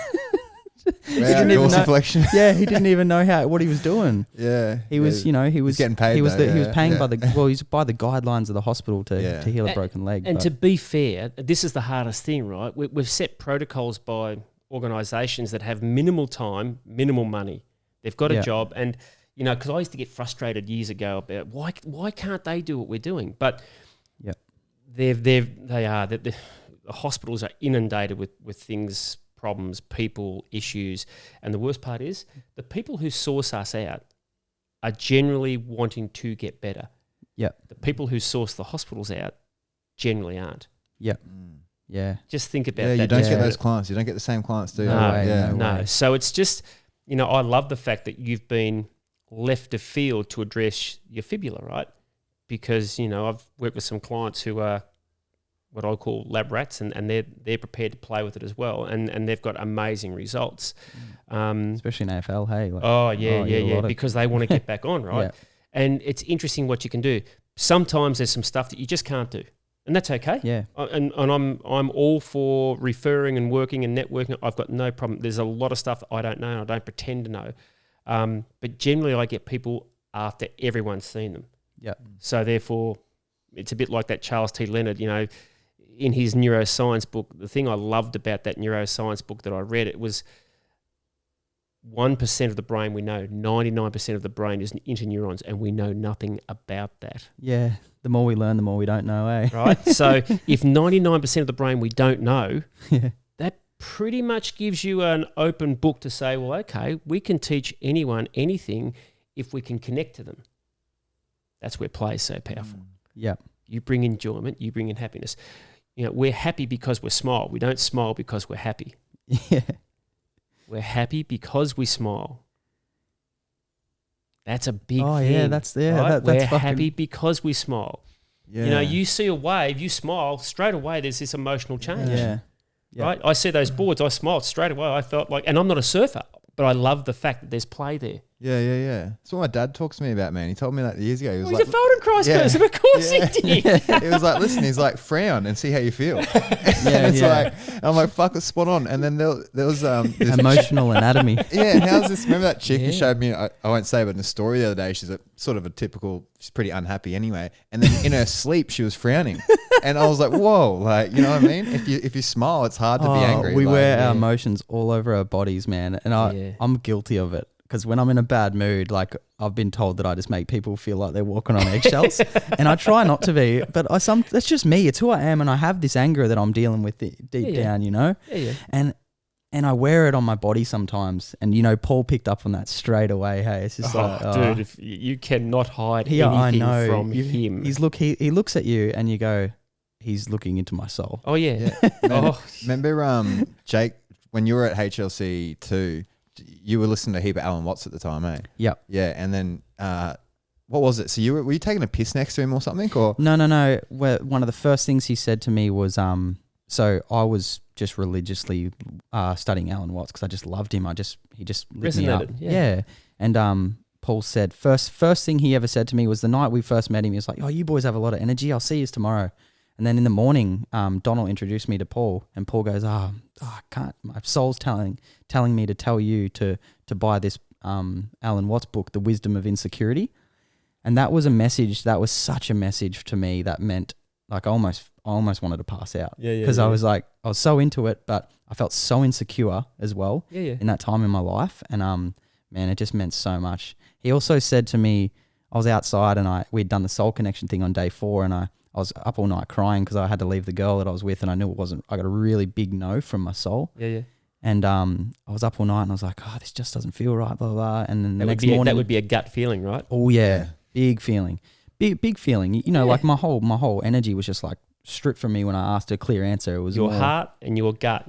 Dorsiflexion. Yeah, he didn't even know what he was doing. Yeah, he was getting paid. He was paying by the guidelines of the hospital to heal a broken leg. And to be fair, this is the hardest thing, right? We've set protocols by organisations that have minimal time, minimal money. They've got a job, and because I used to get frustrated years ago about why can't they do what we're doing? But the hospitals are inundated with things. Problems, people, issues, and the worst part is the people who source us out are generally wanting to get better. Yeah. The people who source the hospitals out generally aren't. Yeah. Yeah. Just think about that. Yeah, you don't get those clients. You don't get the same clients, do you? No. So it's just, I love the fact that you've been left of field to address your fibula, right? Because, I've worked with some clients who are what I call lab rats, and they're prepared to play with it as well, and they've got amazing results. Especially in AFL, hey? Because they want to get back on, right? Yeah. And it's interesting what you can do. Sometimes there's some stuff that you just can't do, and that's okay. Yeah. And I'm all for referring and working and networking. I've got no problem. There's a lot of stuff that I don't know, and I don't pretend to know. But generally, I get people after everyone's seen them. Yeah. So therefore, it's a bit like that Charles T. Leonard, in his neuroscience book. The thing I loved about that neuroscience book that I read, it was 1% of the brain we know, 99% of the brain is interneurons, and we know nothing about that. Yeah, the more we learn, the more we don't know, eh? Right? So if 99% of the brain we don't know, that pretty much gives you an open book to say, well, okay, we can teach anyone anything if we can connect to them. That's where play is so powerful. Yeah. You bring enjoyment, you bring in happiness. We're happy because we smile. We don't smile because we're happy. Yeah. We're happy because we smile. That's a big thing. Oh, yeah, that's right? That's we're happy because we smile. Yeah. You see a wave, you smile, straight away there's this emotional change. Yeah. Right? I see those boards, I smiled straight away. I felt like, and I'm not a surfer, but I love the fact that there's play there. Yeah. That's what my dad talks to me about, man. He told me that years ago. He was he's a Feldenkrais person, of course he did. He was like, listen, he's like, frown and see how you feel. Like, I'm like, fuck, it's spot on. And then there was this emotional anatomy. Yeah, and how's this? Remember that chick who showed me? I won't say, but in the story the other day, she's she's pretty unhappy anyway. And then in her sleep, she was frowning, and I was like, whoa, like, you know what I mean? If you smile, it's hard to be angry. We wear our emotions all over our bodies, man, and I'm guilty of it. Because when I'm in a bad mood, like I've been told that I just make people feel like they're walking on eggshells, and I try not to be, but that's just me. It's who I am, and I have this anger that I'm dealing with deep down, Yeah. And I wear it on my body sometimes, and Paul picked up on that straight away. Hey, it's just dude, if you cannot hide anything from him. He looks at you, and you go, he's looking into my soul. Oh yeah. Remember, Jake, when you were at HLC too. You were listening to a heap of Alan Watts at the time, eh? Yep. Yeah, and then what was it? So were you taking a piss next to him or something? Or No. One of the first things he said to me was, so I was just religiously studying Alan Watts because I just loved him. He just lit me up. Yeah. And Paul said first thing he ever said to me was the night we first met him. He was like, "Oh, you boys have a lot of energy. I'll see you tomorrow." And then in the morning, Donald introduced me to Paul, and Paul goes, I can't. My soul's telling me to tell you to buy this Alan Watts book, The Wisdom of Insecurity. And that was a message. That was such a message to me that meant like I almost wanted to pass out. Because I was like, I was so into it, but I felt so insecure as well in that time in my life. And man, it just meant so much. He also said to me, I was outside and we'd done the soul connection thing on day 4, and I was up all night crying because I had to leave the girl that I was with, and I knew I got a really big no from my soul. Yeah. And I was up all night, and I was like, this just doesn't feel right, blah, blah, blah. And then the next morning... That would be a gut feeling, right? Oh, yeah. Big feeling. Big feeling. Like my whole energy was just like stripped from me when I asked a clear answer. It was your heart and your gut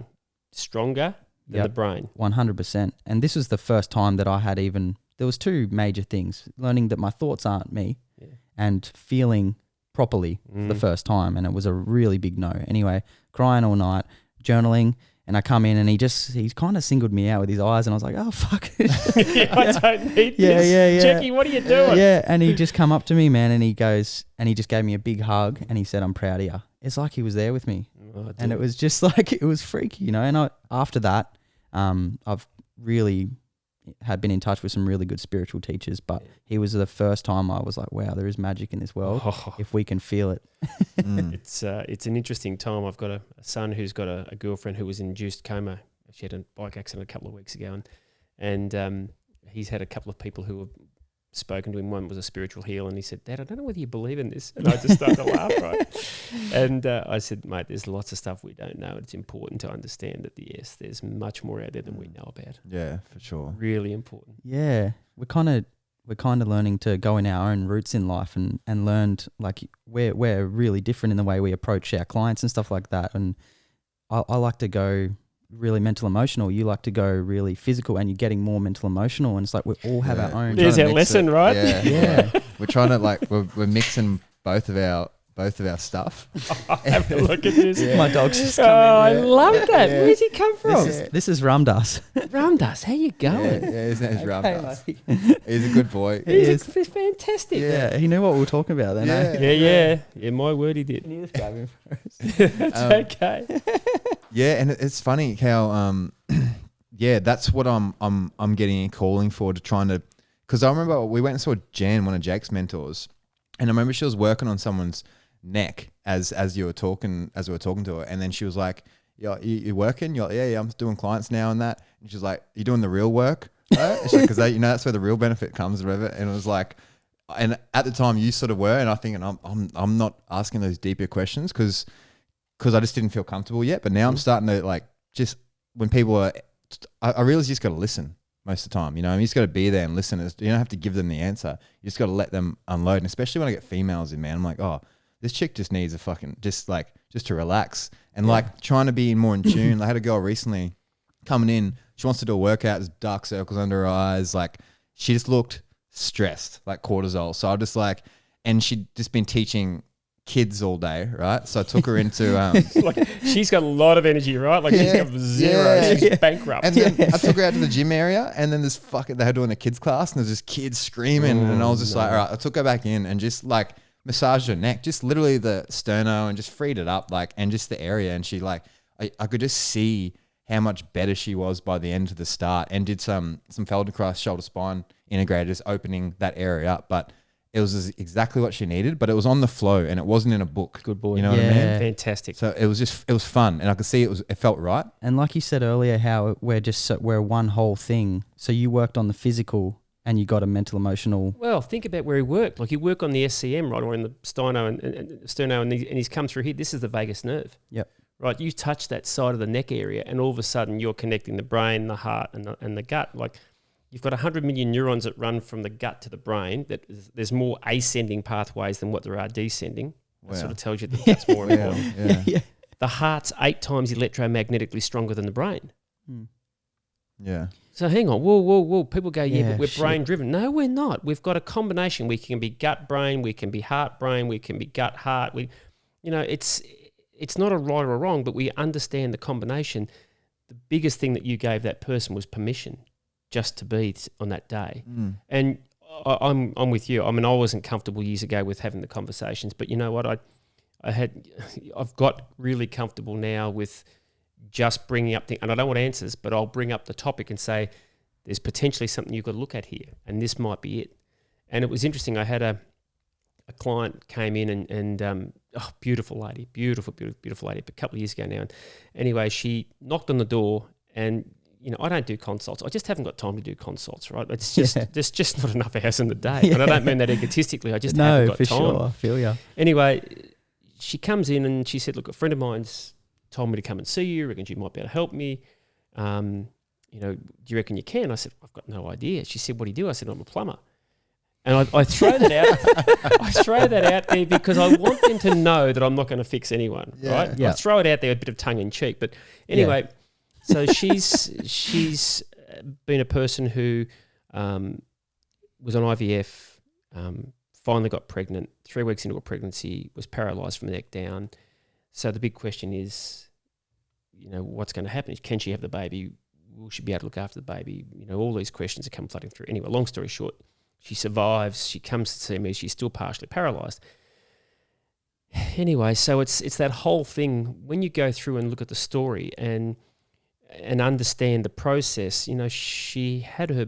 stronger than the brain. 100%. And this was the first time that I had there was 2 major things. Learning that my thoughts aren't me and feeling properly for the first time, and it was a really big no. Anyway, crying all night, journaling, And I come in and he's kind of singled me out with his eyes, and I was like, oh, fuck. I don't need Yeah, this. yeah, yeah. Jackie, what are you doing? Yeah, and he just come up to me, man, and he just gave me a big hug, and he said, I'm proud of you. It's like he was there with me. Oh, And it was just like, it was freaky, you know. And after that, I've really had been in touch with some really good spiritual teachers, but he was the first time I was like, wow, there is magic in this world if we can feel it. It's an interesting time. I've got a son who's got a girlfriend who was in induced coma. She had a bike accident a couple of weeks ago, and he's had a couple of people who have spoken to him. One was a spiritual healer, and he said, Dad, I don't know whether you believe in this. And I just started to laugh, right? And I said, mate, there's lots of stuff we don't know. It's important to understand that, yes, there's much more out there than we know about. Yeah, for sure. Really important. Yeah, we're kind of learning to go in our own roots in life and learned, like, we're really different in the way we approach our clients and stuff like that. And I like to go really mental emotional. You like to go really physical, and you're getting more mental emotional. And it's like we all have our own. There's our lesson, right? Yeah, Yeah. We're trying to we're mixing both of our stuff. Have a look at this. Yeah. My dog's just Oh, come in. I Yeah. love that. Yeah. Where's he come from? This is Ramdas. Ramdas, how you going? Yeah, his name's Ramdas. mate. He's a good boy. He's fantastic. Yeah, he knew what we were talking about then. Yeah. Eh? Yeah, my word, he did. Can you just grab him first? It's okay. Yeah, and it's funny how yeah, that's what I'm getting a calling for, to trying to, because I remember we went and saw Jan, one of Jake's mentors, and I remember she was working on someone's neck as we were talking to her, and then she was like, "Yeah, you working?" You're like, yeah, I'm doing clients now and that, and she's like, "You doing the real work?" Right? Because that's where the real benefit comes, or whatever. And it was like, and at the time you sort of were, and I think, and I'm not asking those deeper questions because I just didn't feel comfortable yet. But now I'm starting to, like, just when people are, I realize you just got to listen most of the time. You know, you just got to be there and listen. You don't have to give them the answer. You just got to let them unload. And especially when I get females in, man, I'm like, oh, this chick just needs a fucking, just to relax and like trying to be more in tune. I had a girl recently coming in. She wants to do a workout. There's dark circles under her eyes. Like, she just looked stressed, like cortisol. So I just like, and she'd just been teaching kids all day, right? So I took her into Like, she's got a lot of energy, right? Like, she's got zero. Yeah. She's bankrupt. and then I took her out to the gym area, and then they were doing a kids class, and there's this kid screaming, and I was just like, all right, I took her back in and just like massaged her neck, just literally the sterno, and just freed it up, like, and just the area. And she like, I could just see how much better she was by the end of the start, and did some Feldenkrais shoulder spine integrators, opening that area up. But it was exactly what she needed, but it was on the flow, and it wasn't in a book. Good boy. You know what I mean? Yeah. Fantastic. So it was fun, and I could see it felt right. And like you said earlier, how we're one whole thing. So you worked on the physical, and you got a mental emotional. Well, think about where he worked. Like, he worked on the SCM, right, or in the sterno and he's come through here. This is the vagus nerve. Yep. Right, you touch that side of the neck area, and all of a sudden you're connecting the brain, the heart, and the gut. Like, you've got 100 million neurons that run from the gut to the brain. There's more ascending pathways than what there are descending. Wow. That sort of tells you that that's more important. Yeah. The heart's 8 times electromagnetically stronger than the brain. Yeah. So hang on, whoa. People go, yeah, Yeah, but we're shit. brain driven. No, we're not. We've got a combination. We can be gut brain, we can be heart brain, we can be gut heart. It's not a right or a wrong, but we understand the combination. The biggest thing that you gave that person was permission just to be on that day. And I'm with you. I mean, I wasn't comfortable years ago with having the conversations, but you know what? I've got really comfortable now with just bringing up and I don't want answers, but I'll bring up the topic and say, there's potentially something you've got to look at here, and this might be it. And it was interesting. I had a client came in and beautiful lady, beautiful lady, a couple of years ago now. And anyway, she knocked on the door, and I don't do consults. I just haven't got time to do consults, right? It's just there's just not enough hours in the day. And I don't mean that egotistically. I just haven't got for time. sure. I feel you. Anyway, she comes in and she said, look, a friend of mine's told me to come and see you. Reckons you might be able to help me. Do you reckon you can? I said, I've got no idea. She said, what do you do? I said, I'm a plumber. And I throw that out. I throw that out there because I want them to know that I'm not going to fix anyone, right? Yeah. I throw it out there a bit of tongue in cheek. But anyway, so she's been a person who was on IVF, finally got pregnant, 3 weeks into a pregnancy, was paralysed from the neck down. So the big question is, what's going to happen? Can she have the baby? Will she be able to look after the baby? All these questions are come flooding through. Anyway, long story short, she survives. She comes to see me. She's still partially paralysed. Anyway, so it's that whole thing. When you go through and look at the story and understand the process, she had her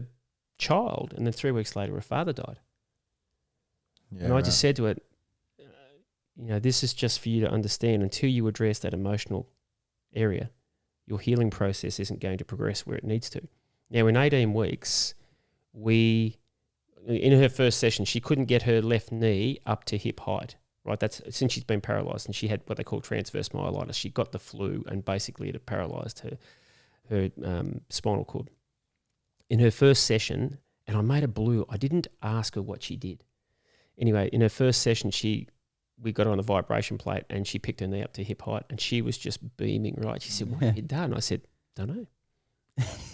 child, and then 3 weeks later, her father died. Yeah, and I just said to it, this is just for you to understand. Until you address that emotional area, your healing process isn't going to progress where it needs to. Now, in 18 weeks, in her first session, she couldn't get her left knee up to hip height. Right, that's since she's been paralysed, and she had what they call transverse myelitis. She got the flu, and basically it had paralysed her spinal cord. In her first session, and I made her blue. I didn't ask her what she did. Anyway, in her first session, we got her on the vibration plate, and she picked her knee up to hip height, and she was just beaming. Right, she said, "What have you done?" I said, "Don't know."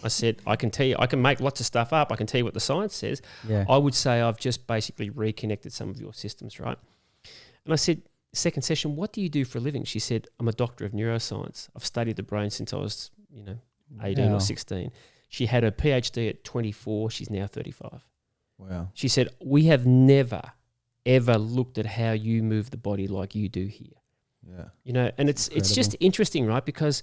I said, I can tell you, I can make lots of stuff up. I can tell you what the science says. Yeah. I would say I've just basically reconnected some of your systems, right? And I said, second session, what do you do for a living? She said, I'm a doctor of neuroscience. I've studied the brain since I was, 18 or 16. She had her PhD at 24. She's now 35. Wow. She said, we have never, ever looked at how you move the body like you do here. Yeah. And it's just interesting, right? Because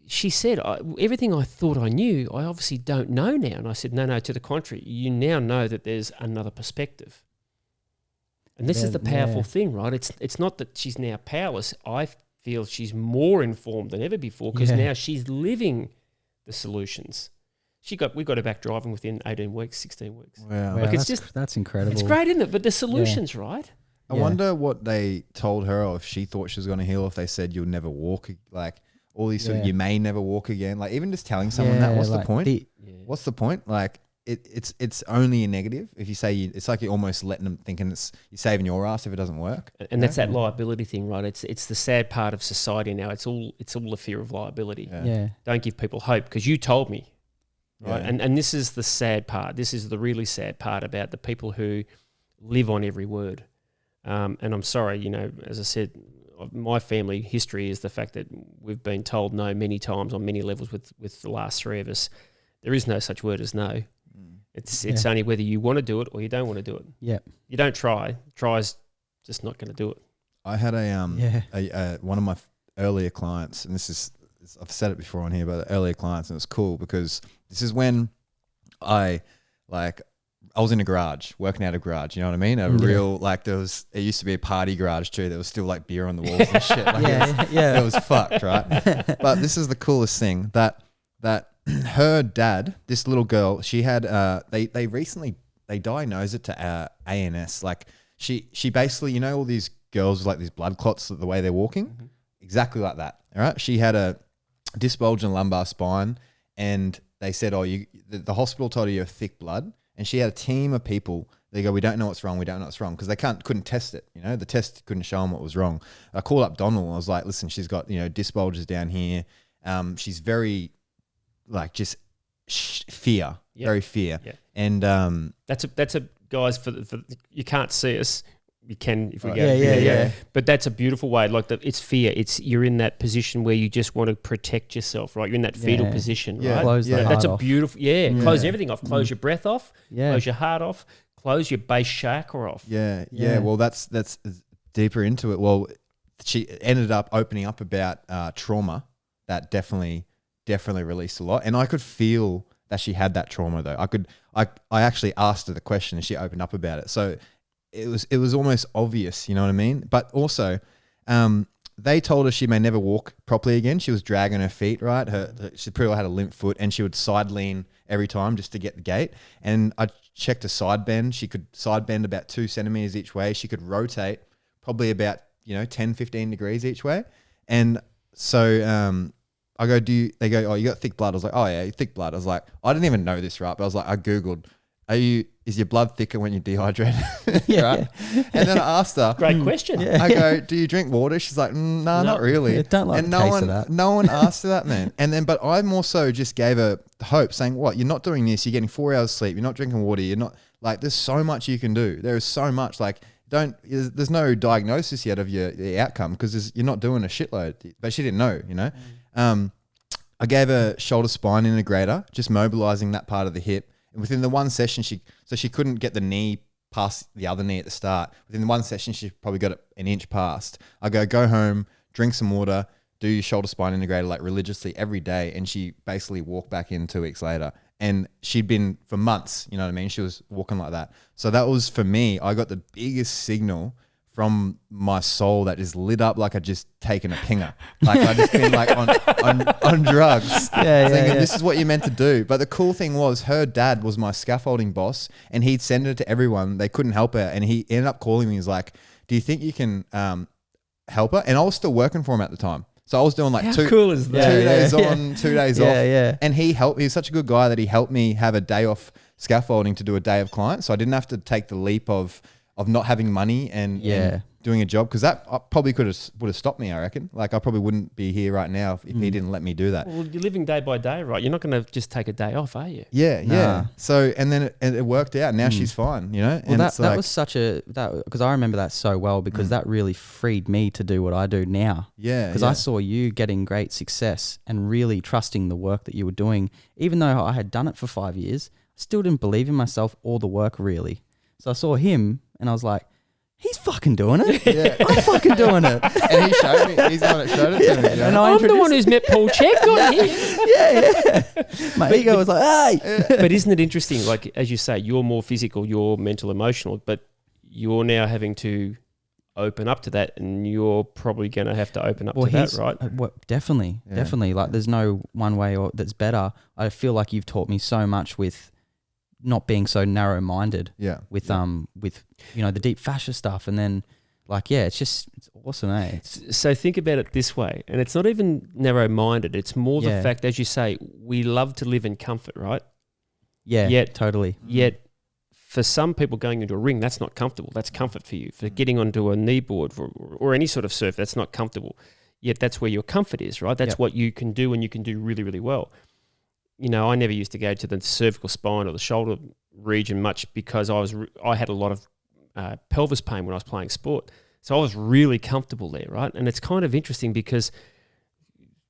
she said, everything I thought I knew, I obviously don't know now. And I said, no, to the contrary. You now know that there's another perspective. And this is the powerful thing, right? It's not that she's now powerless. I feel she's more informed than ever before because now she's living the solutions. We got her back driving within 18 weeks, 16 weeks. Wow. Like That's incredible. It's great, isn't it? But the solutions, right? I wonder what they told her, or if she thought she was going to heal, if they said you'll never walk, like all these sort of, you may never walk again. Like even just telling someone that, what's the point? What's the point? Like it's only a negative. If you say it's like you're almost letting them thinking you're saving your ass if it doesn't work. And that's that liability thing, right? It's the sad part of society now. It's all the fear of liability. Yeah. Don't give people hope because you told me, right? Yeah. And this is the sad part. This is the really sad part about the people who live on every word. And I'm sorry, as I said, my family history is the fact that we've been told no many times on many levels with the last three of us. There is no such word as no. It's only whether you want to do it or you don't want to do it. Yeah. You don't try. Try's just not going to do it. I had a one of my earlier clients, and this is I've said it before on here, but earlier clients, and it was cool because this is when I was in a garage, working out of a garage, you know what I mean? A real, it used to be a party garage too. There was still like beer on the walls and shit. It was fucked, right? But this is the coolest thing that her dad, this little girl, she had, they recently diagnosed it to ANS. Like she basically, all these girls with like these blood clots, the way they're walking, exactly like that. All right. She had a disc bulge in the lumbar spine, and they said, the hospital told her you have thick blood. And she had a team of people. They go, we don't know what's wrong. We don't know what's wrong because they couldn't test it. The test couldn't show them what was wrong. I called up Donald. And I was like, listen, she's got disc bulges down here. She's very just fear, very fear. Yeah. And that's a guys for you can't see us. You can if we go. Yeah. But that's a beautiful way. It's fear. You're in that position where you just want to protect yourself, right? You're in that fetal position, right? Close the heart That's a off. beautiful. Close everything off. Close your breath off. Yeah. Close your heart off. Close your base chakra off. Yeah. Well, that's deeper into it. Well, she ended up opening up about trauma. That definitely released a lot, and I could feel that she had that trauma though. I actually asked her the question, and she opened up about it. So it was almost obvious, you know what I mean? But also, they told her she may never walk properly again. She was dragging her feet, right? She pretty well had a limp foot, and she would side lean every time just to get the gait. And I checked a side bend. She could side bend about 2 centimeters each way. She could rotate probably about 10, 15 degrees each way. And so I go, they go, oh, you got thick blood. I was like, oh yeah, thick blood. I was like, I didn't even know this, right? But I was like, I Googled, is your blood thicker when you're dehydrated? Right? And then I asked her. Great question. I go, do you drink water? She's like, no, not really. I don't like and the taste of that. No one asked her that, man. And then, but I more so just gave her hope, saying, what? You're not doing this. You're getting 4 hours sleep. You're not drinking water. You're not, there's so much you can do. There is so much, there's no diagnosis yet of the outcome because you're not doing a shitload. But she didn't know, you know. I gave her shoulder spine integrator, just mobilizing that part of the hip. And within the one session, she couldn't get the knee past the other knee at the start. Within the one session, she probably got it an inch past. I go home, drink some water, do your shoulder spine integrator like religiously every day. And she basically walked back in 2 weeks later. And she'd been for months, you know what I mean? She was walking like that. So that was, for me, I got the biggest signal from my soul that is lit up like I'd just taken a pinger. Like I'd just been like on drugs. Thinking, this is what you're meant to do. But the cool thing was her dad was my scaffolding boss and he'd send it to everyone. They couldn't help her. And he ended up calling me. He's like, do you think you can help her? And I was still working for him at the time. So I was doing like How cool is that? 2 days on, 2 days off. Yeah. And he was such a good guy that he helped me have a day off scaffolding to do a day of clients. So I didn't have to take the leap of not having money and doing a job, because that probably would have stopped me, I reckon. Like I probably wouldn't be here right now if he didn't let me do that. Well, you're living day by day, right? You're not going to just take a day off, are you? Yeah. So and then it worked out. Now she's fine, you know. Well, that was such because I remember that so well, because that really freed me to do what I do now. Yeah, because I saw you getting great success and really trusting the work that you were doing, even though I had done it for 5 years. I still didn't believe in myself or the work really. So I saw him and I was like, he's fucking doing it. Yeah. I'm fucking doing it. And he showed me. He's the one that showed it to me. You know? And I'm the one who's met Paul Check, not him. Yeah. My ego was like, hey. But isn't it interesting? Like, as you say, you're more physical, you're mental, emotional, but you're now having to open up to that, and you're probably going to have to open up to that, right? Definitely. Like, there's no one way that's better. I feel like you've taught me so much with not being so narrow-minded. With you know, the deep fascia stuff, and then it's awesome, eh? So think about it this way, and it's not even narrow-minded. It's more the fact, as you say, we love to live in comfort, right? Yeah, totally. Yet for some people, going into a ring, that's not comfortable. That's comfort for you. For getting onto a knee board or any sort of surf, that's not comfortable. Yet that's where your comfort is, right? That's what you can do, and you can do really, really well. You know, I never used to go to the cervical spine or the shoulder region much, because I had a lot of pelvis pain when I was playing sport. So I was really comfortable there, right? And it's kind of interesting, because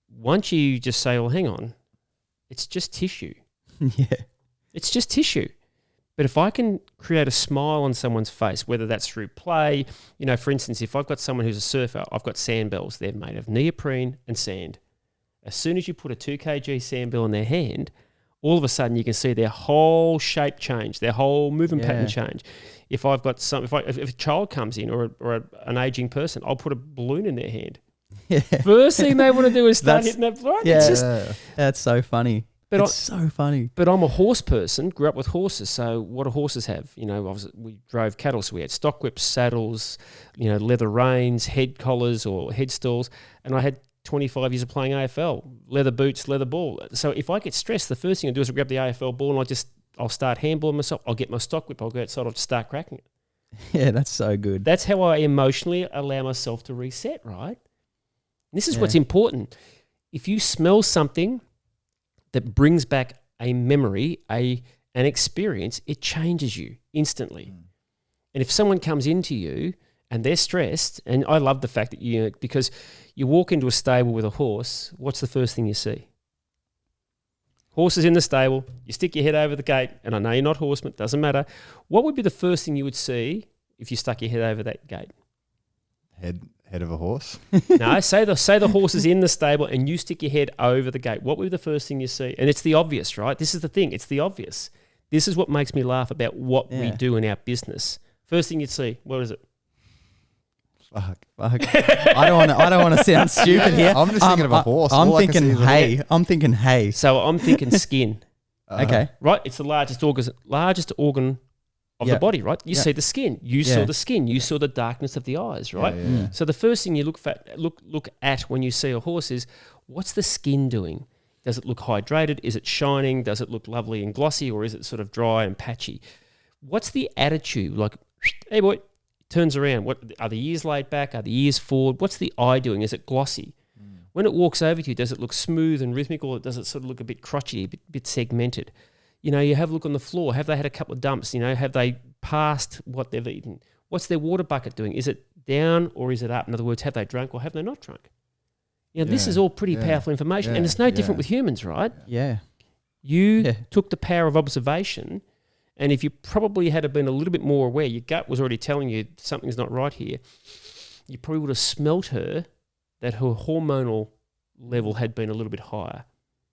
once you just say, well, hang on, it's just tissue. It's just tissue. But if I can create a smile on someone's face, whether that's through play, you know, for instance, if I've got someone who's a surfer, I've got sand bells. They're made of neoprene and sand. As soon as you put a 2 kg sand bell in their hand, all of a sudden you can see their whole shape change, their whole movement pattern change. If I've got if a child comes in or an aging person, I'll put a balloon in their hand. First thing they want to do is start hitting that balloon. That's so funny. It's so funny. But I'm a horse person, grew up with horses. So what do horses have? You know, we drove cattle, so we had stock whips, saddles, you know, leather reins, head collars or head stalls, and I had 25 years of playing AFL, leather boots, leather ball. So if I get stressed, the first thing I do is I grab the AFL ball and I'll start handballing myself. I'll get my stock whip. I'll go outside. I'll start cracking it. Yeah, that's so good. That's how I emotionally allow myself to reset, right? And this is what's important. If you smell something that brings back a memory, an experience, it changes you instantly. And if someone comes into you and they're stressed, and I love the fact that because you walk into a stable with a horse, what's the first thing you see? Horses in the stable, you stick your head over the gate, and I know you're not horsemen, doesn't matter. What would be the first thing you would see if you stuck your head over that gate? Head of a horse? No, say the horse is in the stable and you stick your head over the gate. What would be the first thing you see? And it's the obvious, right? This is the thing, it's the obvious. This is what makes me laugh about what we do in our business. First thing you'd see, what is it? Fuck. I don't want to sound stupid here. I'm just thinking of a horse. I'm thinking hay. So I'm thinking skin. Okay. Right? It's the largest organ of the body, right? You see the skin. You saw the skin. You saw the darkness of the eyes, right? Yeah. So the first thing you look at when you see a horse is, what's the skin doing? Does it look hydrated? Is it shining? Does it look lovely and glossy, or is it sort of dry and patchy? What's the attitude? Like, hey boy, turns around. What are the ears laid back? Are the ears forward? What's the eye doing? Is it glossy? When it walks over to you, does it look smooth and rhythmical, or does it sort of look a bit crotchety, a bit segmented? You know, you have a look on the floor. Have they had a couple of dumps? You know, have they passed what they've eaten? What's their water bucket doing? Is it down or is it up? In other words, have they drunk or have they not drunk? This is all pretty powerful information, and it's no different with humans, right? Yeah. You took the power of observation, and if you probably had been a little bit more aware, your gut was already telling you something's not right here, you probably would have smelt her that her hormonal level had been a little bit higher.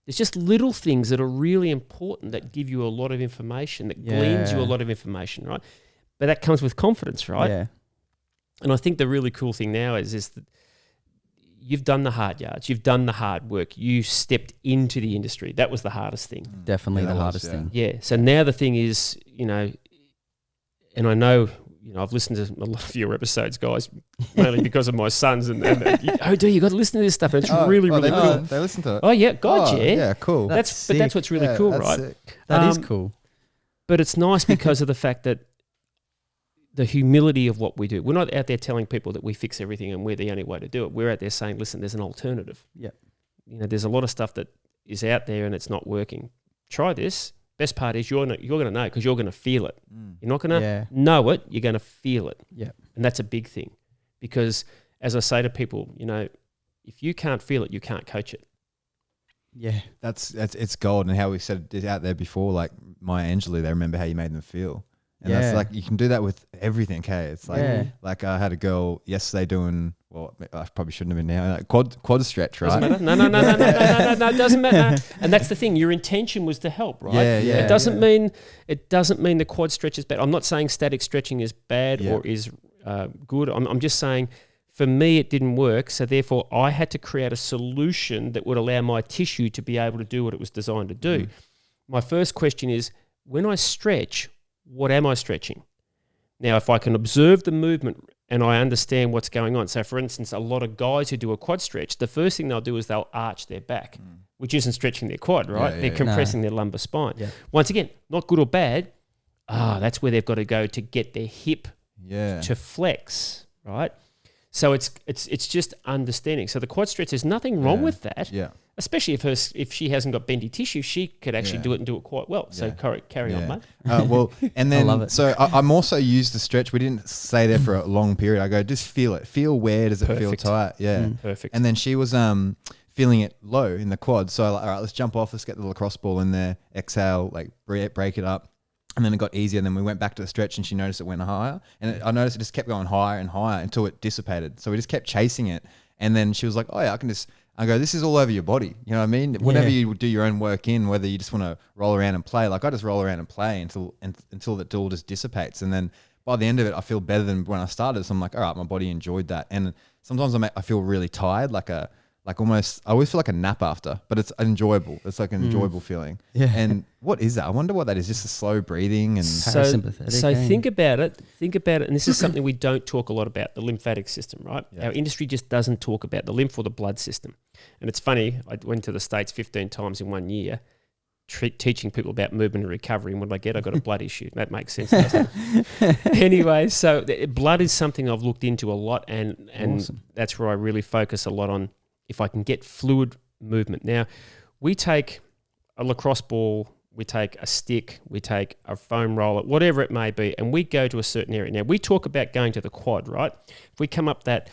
It's just little things that are really important that give you a lot of information, that gleans you a lot of information, right? But that comes with confidence, right? Yeah. And I think the really cool thing now is that you've done the hard yards, you've done the hard work, you stepped into the industry. That was the hardest thing. Definitely the hardest thing. Yeah. So now the thing is, and I know, I've listened to a lot of your episodes, guys, mainly because of my sons. And dude, you got to listen to this stuff. And it's really cool. They listen to it. Oh yeah, God, yeah. Yeah, cool. That's what's really cool, right? Sick. That is cool. But it's nice because of the fact that the humility of what we do. We're not out there telling people that we fix everything and we're the only way to do it. We're out there saying, listen, there's an alternative. Yeah. There's a lot of stuff that is out there and it's not working. Try this. Best part is you're going to know because you're going to feel it. You're not going to know it. You're going to feel it. Yeah. And that's a big thing because, as I say to people, if you can't feel it, you can't coach it. Yeah. It's gold. And how we said it out there before, like Maya Angelou, they remember how you made them feel. And that's like, you can do that with everything, okay? It's like I had a girl yesterday doing, well, I probably shouldn't have been now, like quad stretch, right? Doesn't matter. No, it doesn't matter. And that's the thing. Your intention was to help, right? Yeah. It doesn't mean the quad stretch is bad. I'm not saying static stretching is bad or is good. I'm just saying, for me, it didn't work. So therefore, I had to create a solution that would allow my tissue to be able to do what it was designed to do. My first question is, when I stretch, what am I stretching? Now, if I can observe the movement and I understand what's going on. So, for instance, a lot of guys who do a quad stretch, the first thing they'll do is they'll arch their back, which isn't stretching their quad, right? They're compressing their lumbar spine. Yeah. Once again, not good or bad. That's where they've got to go to get their hip to flex, right? So it's just understanding. So the quad stretch, there's nothing wrong with that. Yeah. Especially if she hasn't got bendy tissue, she could actually do it and do it quite well. So carry on, mate. Well, and then I love it. So I'm also used the stretch. We didn't stay there for a long period. I go, just feel it. Feel where does it feel tight? Yeah. Perfect. And then she was feeling it low in the quad. So like, all right, let's jump off. Let's get the lacrosse ball in there. Exhale, like break it up. And then it got easier. And then we went back to the stretch and she noticed it went higher. And I noticed it just kept going higher and higher until it dissipated. So we just kept chasing it. And then she was like, oh yeah, I go, this is all over your body. You know what I mean? Whenever you do your own work in, whether you just want to roll around and play, like I just roll around and play until it all just dissipates. And then by the end of it, I feel better than when I started. So I'm like, all right, my body enjoyed that. And sometimes I feel really tired, almost, I always feel like a nap after, but it's enjoyable. It's like an enjoyable feeling. Yeah. And what is that? I wonder what that is. Just a slow breathing and parasympathetic. So think about it. And this is something we don't talk a lot about, the lymphatic system, right? Yeah. Our industry just doesn't talk about the lymph or the blood system. And it's funny, I went to the States 15 times in 1 year, teaching people about movement and recovery. And what I got a blood issue. That makes sense, doesn't it? Anyway, so blood is something I've looked into a lot and awesome. That's where I really focus a lot on. If I can get fluid movement. Now, we take a lacrosse ball, we take a stick, we take a foam roller, whatever it may be, and we go to a certain area. Now, we talk about going to the quad, right? If we come up that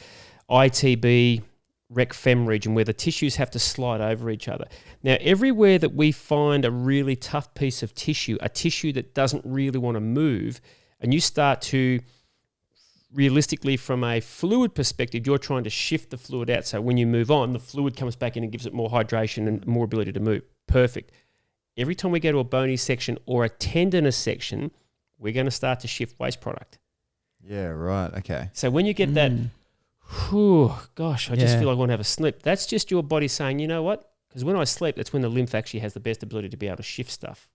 ITB, rec fem region where the tissues have to slide over each other. Now, everywhere that we find a really tough piece of tissue, a tissue that doesn't really want to move, and you start to realistically, from a fluid perspective, you're trying to shift the fluid out. So when you move on, the fluid comes back in and gives it more hydration and more ability to move. Perfect. Every time we go to a bony section or a tendinous section, we're going to start to shift waste product. Yeah, right. Okay. So when you get that, I just feel like I want to have a sleep. That's just your body saying, you know what? Because when I sleep, that's when the lymph actually has the best ability to be able to shift stuff.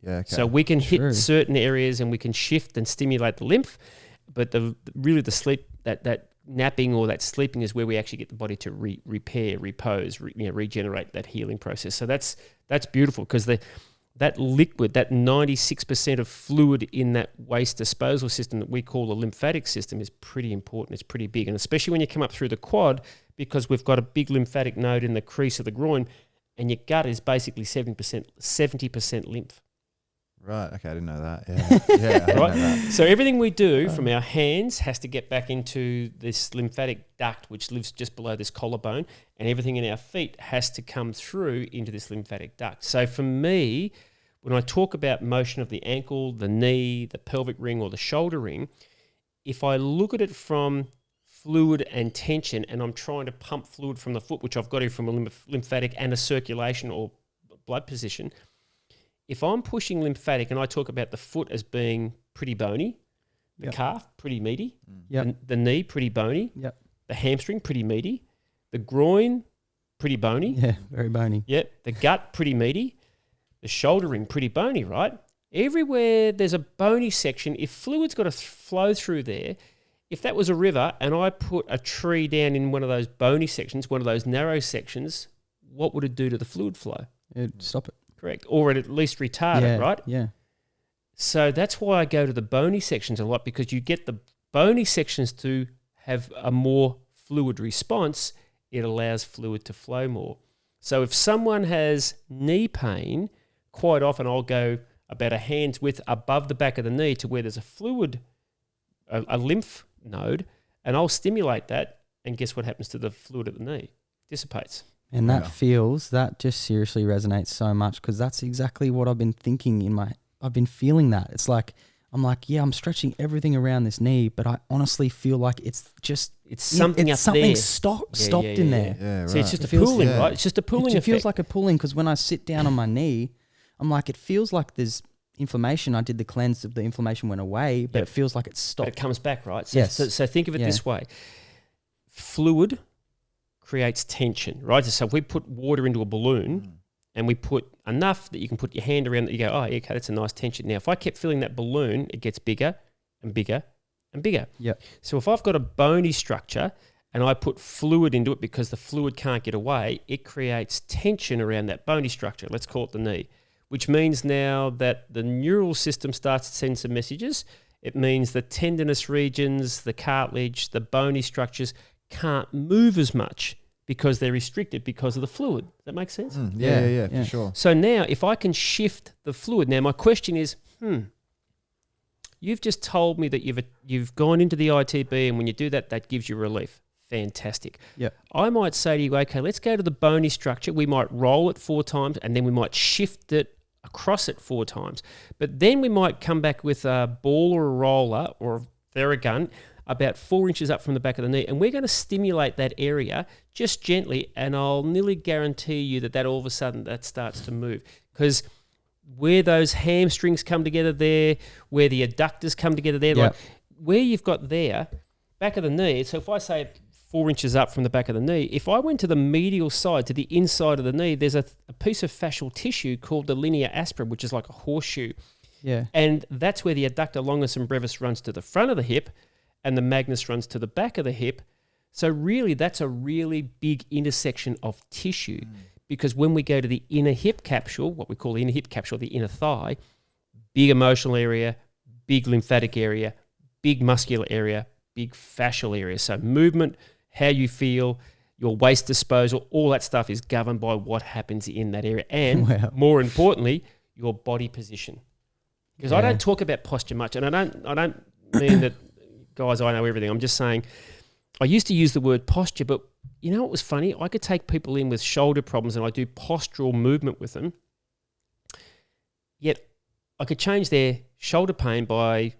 Yeah. Okay. So we can hit certain areas and we can shift and stimulate the lymph. But the sleep, that napping or that sleeping is where we actually get the body to repair, repose, regenerate, that healing process. So that's beautiful because that liquid, that 96% of fluid in that waste disposal system that we call the lymphatic system is pretty important. It's pretty big. And especially when you come up through the quad, because we've got a big lymphatic node in the crease of the groin and your gut is basically 70% lymph. Right. Okay. I didn't know that. Yeah. Yeah. I didn't Right? know that. So everything we do from our hands has to get back into this lymphatic duct, which lives just below this collarbone, and everything in our feet has to come through into this lymphatic duct. So for me, when I talk about motion of the ankle, the knee, the pelvic ring, or the shoulder ring, if I look at it from fluid and tension, and I'm trying to pump fluid from the foot, which I've got here from a lymphatic and a circulation or blood position, if I'm pushing lymphatic and I talk about the foot as being pretty bony, the calf pretty meaty, the knee pretty bony, the hamstring pretty meaty, the groin pretty bony. Yeah, very bony. The gut pretty meaty, the shoulder ring pretty bony, right? Everywhere there's a bony section, if fluid's got to flow through there, if that was a river and I put a tree down in one of those bony sections, one of those narrow sections, what would it do to the fluid flow? It'd stop it. Correct. Or at least retard it, right? Yeah. So that's why I go to the bony sections a lot, because you get the bony sections to have a more fluid response. It allows fluid to flow more. So if someone has knee pain, quite often I'll go about a hand's width above the back of the knee to where there's a fluid, a lymph node, and I'll stimulate that, and guess what happens to the fluid at the knee? Dissipates. And that just seriously resonates so much, because that's exactly what I've been thinking I've been feeling that. It's like, I'm like, yeah, I'm stretching everything around this knee, but I honestly feel like it's something up there. Stopped in there. Yeah, right. So it's just a pooling, right? It's just a pooling effect. It feels like a pooling, because when I sit down on my knee, I'm like, it feels like there's inflammation. I did the cleanse, the inflammation went away, but it feels like it's stopped. But it comes back, right? So, Yes. so think of it this way. Fluid creates tension, right? So if we put water into a balloon and we put enough that you can put your hand around it, you go, oh, yeah, okay, that's a nice tension. Now, if I kept filling that balloon, it gets bigger and bigger and bigger. Yep. So if I've got a bony structure and I put fluid into it because the fluid can't get away, it creates tension around that bony structure. Let's call it the knee, which means now that the neural system starts to send some messages. It means the tendinous regions, the cartilage, the bony structures can't move as much because they're restricted because of the fluid. Does that make sense? Yeah, for sure. So now if I can shift the fluid, now my question is, you've just told me that you've gone into the ITB, and when you do that, that gives you relief. Fantastic. Yep. I might say to you, okay, let's go to the bony structure. We might roll it 4 times, and then we might shift it across it 4 times. But then we might come back with a ball or a roller or a Theragun about 4 inches up from the back of the knee, and we're going to stimulate that area just gently, and I'll nearly guarantee you that all of a sudden that starts to move, because where those hamstrings come together there, where the adductors come together there, like where you've got there, back of the knee. So if I say 4 inches up from the back of the knee, if I went to the medial side, to the inside of the knee, there's a piece of fascial tissue called the linea aspera, which is like a horseshoe. Yeah. And that's where the adductor longus and brevis runs to the front of the hip, and the magnus runs to the back of the hip. So really, that's a really big intersection of tissue, because when we go to the inner hip capsule, what we call the inner hip capsule, the inner thigh, big emotional area, big lymphatic area, big muscular area, big fascial area. So movement, how you feel, your waste disposal, all that stuff is governed by what happens in that area. And more importantly, your body position. Because I don't talk about posture much, and I don't mean that, guys, I know everything. I'm just saying, I used to use the word posture, but you know what was funny? I could take people in with shoulder problems and I do postural movement with them, yet I could change their shoulder pain by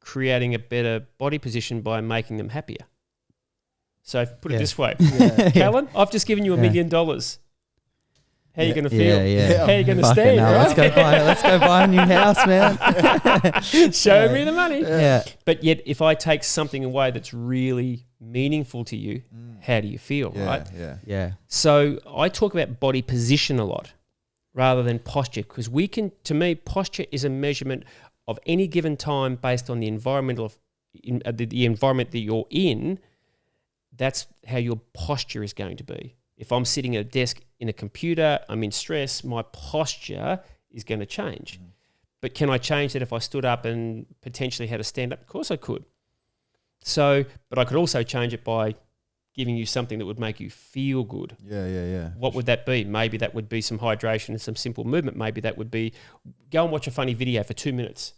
creating a better body position by making them happier. So put it this way, Callan, I've just given you $1 million. How are you going to feel? How are you going to stand? Right? Let's go buy a new house, man. Show me the money. Yeah. But yet, if I take something away that's really meaningful to you, how do you feel, right? Yeah. So I talk about body position a lot rather than posture, because to me, posture is a measurement of any given time based on the environment that you're in. That's how your posture is going to be. If I'm sitting at a desk in a computer, I'm in stress, my posture is going to change. But can I change that if I stood up and potentially had a stand up? Of course I could. So, but I could also change it by giving you something that would make you feel good. Yeah. What would that be? Maybe that would be some hydration and some simple movement. Maybe that would be go and watch a funny video for 2 minutes.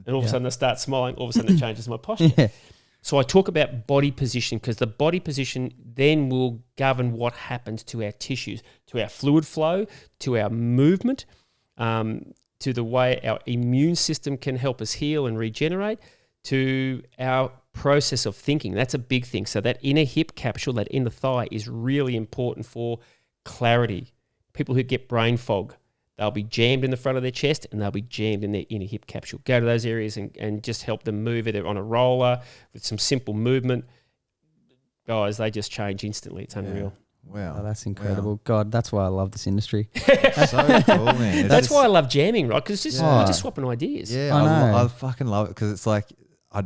And all of a sudden I start smiling. All of a sudden it changes my posture. Yeah. So I talk about body position because the body position then will govern what happens to our tissues, to our fluid flow, to our movement, to the way our immune system can help us heal and regenerate, to our process of thinking. That's a big thing. So that inner hip capsule, that inner thigh is really important for clarity. People who get brain fog, they'll be jammed in the front of their chest and they'll be jammed in their inner hip capsule. Go to those areas and just help them move either on a roller with some simple movement. Guys, they just change instantly. It's unreal. Wow. Oh, that's incredible. God, that's why I love this industry. That's so cool, man. That's why I love jamming, right? Because we're just swapping ideas. Yeah, I know. I fucking love it because it's like I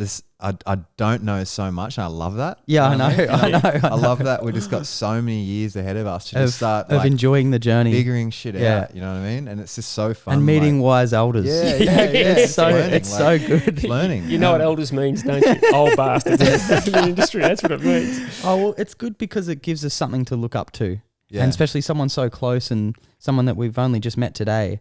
don't know so much and I love that. Yeah, You know what I know. I love that we just got so many years ahead of us to just start of like enjoying the journey figuring shit Yeah. out. You know what I mean? And it's just so fun. and meeting like, wise elders. Yeah. It's so learning, it's like, so good. learning. You know what elders means, don't you? Old bastards in the industry. That's what it means. Oh well, it's good because it gives us something to look up to, Yeah. and especially someone so close and someone that we've only just met today,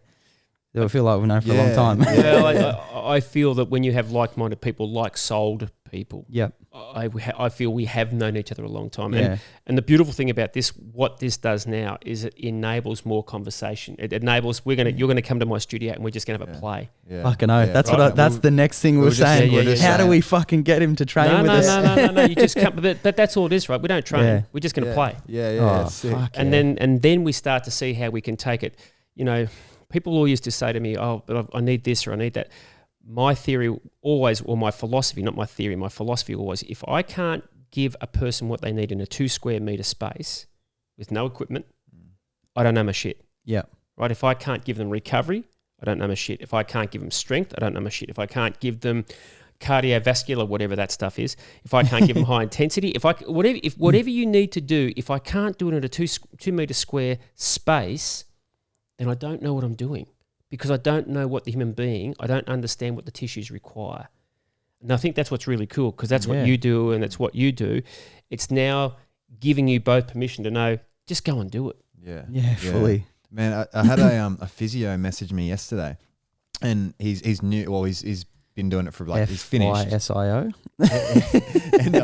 that we feel like we've known for a long Yeah. time. Yeah. Well, I feel that when you have like-minded people, like-souled people, Yep. I feel we have known each other a long time. Yeah. And the beautiful thing about this, what this does now, is it enables more conversation. It enables you're gonna come to my studio and we're just gonna have a play. Yeah. Fucking oath. Yeah. That's Right. that's the next thing we're just- saying. yeah, How do saying- we fucking get him to train No, with no, us? no. You just come, but that's all it is, right? We don't train. Yeah. We're just gonna Yeah. play. Yeah. Oh, It's sick. fuck And yeah. then we start to see how we can take it. You know, people all used to say to me, "Oh, but I need this or I need that." My theory always, or my philosophy, not my theory, my philosophy always, if I can't give a person what they need in a 2 square meter space with no equipment, I don't know my shit. Yeah. Right? If I can't give them recovery, I don't know my shit. If I can't give them strength, I don't know my shit. If I can't give them cardiovascular, whatever that stuff is, if I can't give them high intensity, whatever you need to do, if I can't do it in a 2 meter square space, then I don't know what I'm doing because I don't know what the human being, I don't understand what the tissues require. And I think that's what's really cool because that's what Yeah. you do and that's what you do. It's now giving you both permission to know, just go and do it. Yeah. Yeah, fully. Man, I had a physio message me yesterday, and he's new. Well, he's been doing it for like he's finished. FYSIO. and,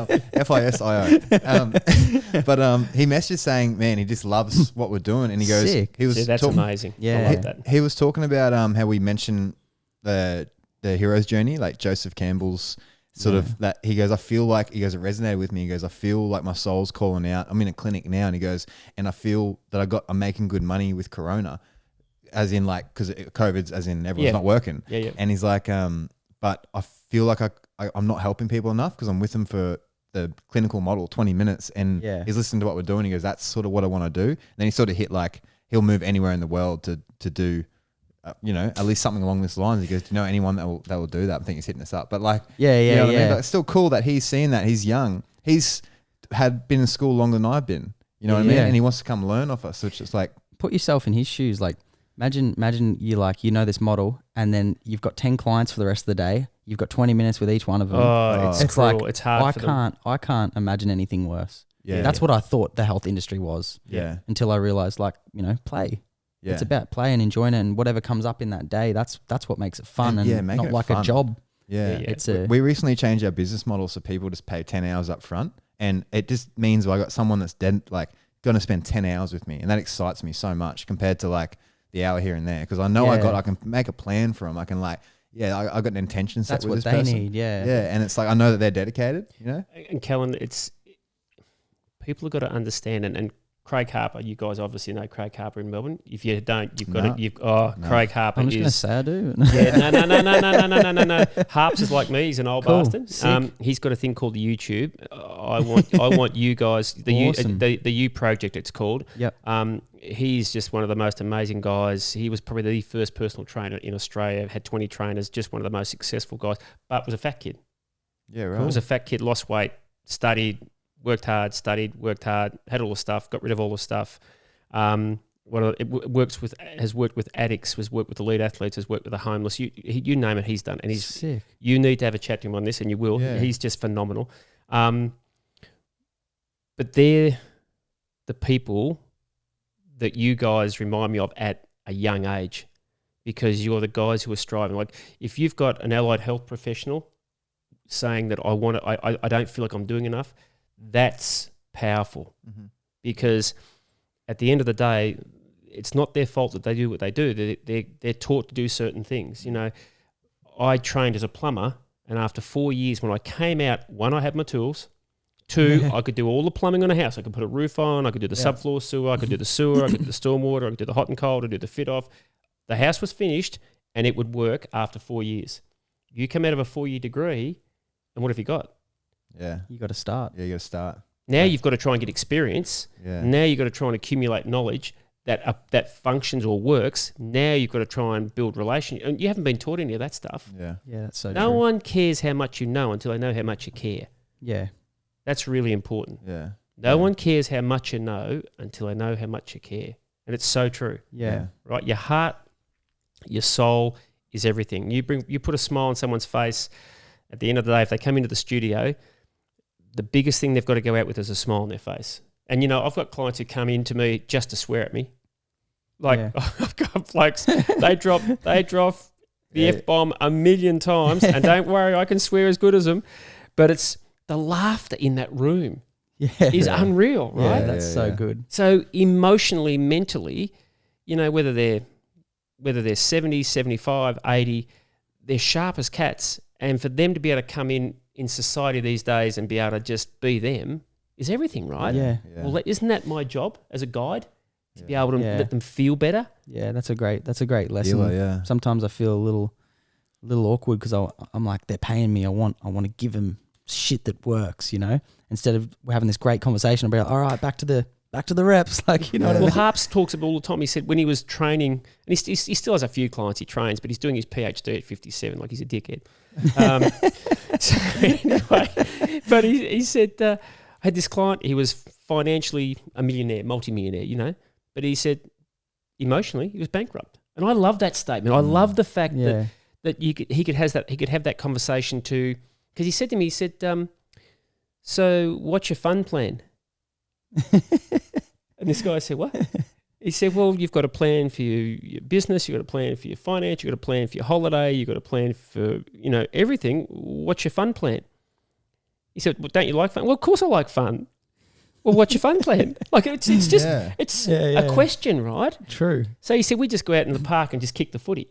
FISIO. But he messaged saying, man, he just loves what we're doing, and he goes, Sick. he was See, that's amazing. Yeah. I love that. He was talking about how we mentioned the hero's journey, like Joseph Campbell's sort of that. He goes, it resonated with me. He goes, I feel like my soul's calling out. I'm in a clinic now, and he goes, and I feel that I'm making good money with Corona, as in like because COVID's as in everyone's not working. Yeah. And he's like, but I feel like I'm not helping people enough because I'm with them for the clinical model 20 minutes, and he's listening to what we're doing. He goes, that's sort of what I want to do. And then he sort of hit like he'll move anywhere in the world to do. At least something along this lines. He goes, do you know anyone that will do that? I think he's hitting us up. But like, you know what I mean? But it's still cool that he's seeing that. He's young. He's had been in school longer than I've been. You know what I mean? And he wants to come learn off us. So it's just like, Put yourself in his shoes. Like, imagine you know this model, and then you've got 10 clients for the rest of the day. You've got 20 minutes with each one of them. Oh, it's cruel. like it's hard for them. I can't imagine anything worse. yeah, That's what I thought the health industry was yeah, until I realized, like, play. yeah. It's about play and enjoying it, and whatever comes up in that day, that's what makes it fun And, and making not it like fun. a job. Yeah. Yeah. It's We recently changed our business model so people just pay 10 hours up front, and it just means I got someone that's going to spend 10 hours with me, and that excites me so much compared to like the hour here and there, because I know I can make a plan for them. I can I got an intention set That's with what this they person. need. Yeah. And it's like I know that they're dedicated. And Kellen, people have got to understand, and Craig Harper, you guys obviously know Craig Harper in Melbourne. If you don't, you've got it. Craig Harper I'm just gonna is. say I do. No. Harps is like me. He's an old Cool. bastard. Sick. He's got a thing called YouTube. I want you guys Awesome. the U project. It's called. Yep. He's just one of the most amazing guys. He was probably the first personal trainer in Australia. Had 20 trainers. Just one of the most successful guys. But was a fat kid. Yeah, right. Was a fat kid. Lost weight. Studied. Worked hard. Had all the stuff. Got rid of all the stuff. Has worked with addicts. Has worked with elite athletes. Has worked with the homeless. You name it, he's done. And he's sick. You need to have a chat to him on this, and you will. Yeah. He's just phenomenal. But they're the people that you guys remind me of at a young age, because you're the guys who are striving. Like if you've got an allied health professional saying that I don't feel like I'm doing enough, that's powerful. Because at the end of the day, it's not their fault that they do what they do. They're taught to do certain things. You know, I trained as a plumber, and after 4 years, when I came out, one, I had my tools. Two, I could do all the plumbing on a house. I could put a roof on. I could do the subfloor sewer. I could do the sewer. I could do the stormwater. I could do the hot and cold. I could do the fit off. The house was finished, and it would work after 4 years. You come out of a 4-year degree, and what have you got? Yeah. You got to start. Yeah, you got to start. Now you've got to try and get experience. Yeah. Now you've got to try and accumulate knowledge that functions or works. Now you've got to try and build relationships. And you haven't been taught any of that stuff. Yeah. Yeah, that's so No true. one cares how much you know until they know how much you care. Yeah. That's really important. Yeah. No one cares how much you know until they know how much you care. And it's so true. Yeah. Right? Your heart, your soul is everything. You put a smile on someone's face. At the end of the day, if they come into the studio, the biggest thing they've got to go out with is a smile on their face. And, you know, I've got clients who come in to me just to swear at me. Like, I've got blokes, they drop the F-bomb a million times, and don't worry, I can swear as good as them. But it's the laughter in that room is unreal, right? Yeah, that's so good. So emotionally, mentally, you know, whether they're 70, 75, 80, they're sharp as cats. And for them to be able to come in society these days and be able to just be them is everything, right? Yeah. Well, isn't that my job as a guide? To be able to let them feel better? Yeah, that's a great lesson. Healer, yeah. Sometimes I feel a little awkward because I'm like, they're paying me. I want to give them shit that works, you know. Instead of having this great conversation about, all right, back to the reps, like, you know. What I Well, mean? Harps talks about all the time. He said when he was training, and he still has a few clients he trains, but he's doing his PhD at 57, like he's a dickhead. So anyway, but he said, I had this client, he was financially a millionaire, multimillionaire, you know, but he said emotionally he was bankrupt. And I love that statement. I love the fact that he could have that conversation too, because he said to me, so what's your fun plan? And this guy said, what? He said, well, you've got a plan for your business, you've got a plan for your finance, you've got a plan for your holiday, you've got a plan for, you know, everything. What's your fun plan? He said, well, don't you like fun? Well, of course I like fun. Well, what's your fun plan? Like, it's just, a question, right? True. So he said, we just go out in the park and just kick the footy.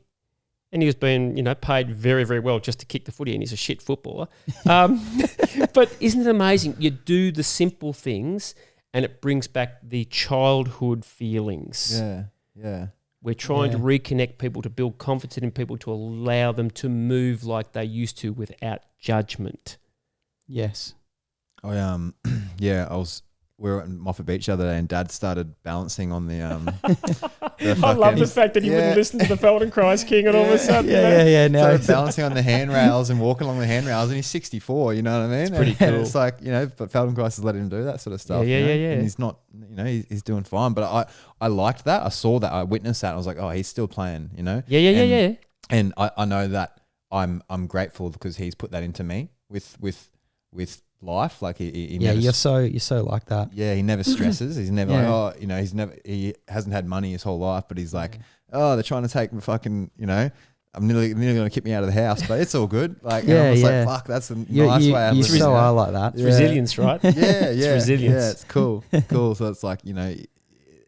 And he was being, you know, paid very, very well just to kick the footy, and he's a shit footballer. But isn't it amazing? You do the simple things and it brings back the childhood feelings. Yeah, yeah. We're trying to reconnect people, to build confidence in people, to allow them to move like they used to without judgment. Yes. We were at Moffat Beach the other day, and Dad started balancing on the I love the fact that he wouldn't listen to the Feldenkrais King, and all of a sudden, Now so it's balancing on the handrails and walking along the handrails, and he's 64. You know what I mean? It's pretty and cool. it's like, you know, but Feldenkrais has let him do that sort of stuff. Yeah, you know? yeah. And he's not, you know, he's doing fine. But I liked that. I saw that. I witnessed that. I was like, oh, he's still playing. You know? Yeah. And I know that I'm grateful because he's put that into me with life. Like he never, you're so like that. yeah, he never stresses. He's never like, oh, you know, he hasn't had money his whole life, but he's like, oh, they're trying to take me fucking, you know, I'm nearly going to kick me out of the house, but it's all good. Like, and I'm just like, fuck, that's a nice way. You so are like that. It's resilience, right? Yeah, It's resilience. Yeah, it's cool. So it's like, you know,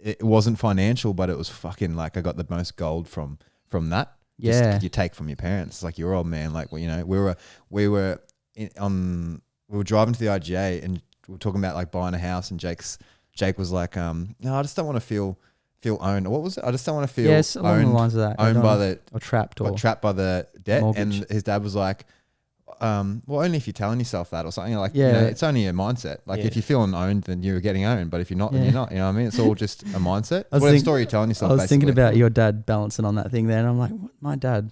it wasn't financial, but it was fucking like I got the most gold from that. Yeah. You take from your parents. It's like your old man. Like, well, you know, we were driving to the IGA and we were talking about like buying a house, and Jake was like, no, I just don't want to feel owned. What was it? I just don't want to feel along the lines of that. owned by the or trapped by the debt. mortgage. And his dad was like, well, only if you're telling yourself that or something. Like, you know, it's only a mindset. Like if you're feeling owned, then you're getting owned. But if you're not, then you're not. You know what I mean? It's all just a mindset. Whatever story you're telling yourself. I was thinking about your dad balancing on that thing there, and I'm like, my dad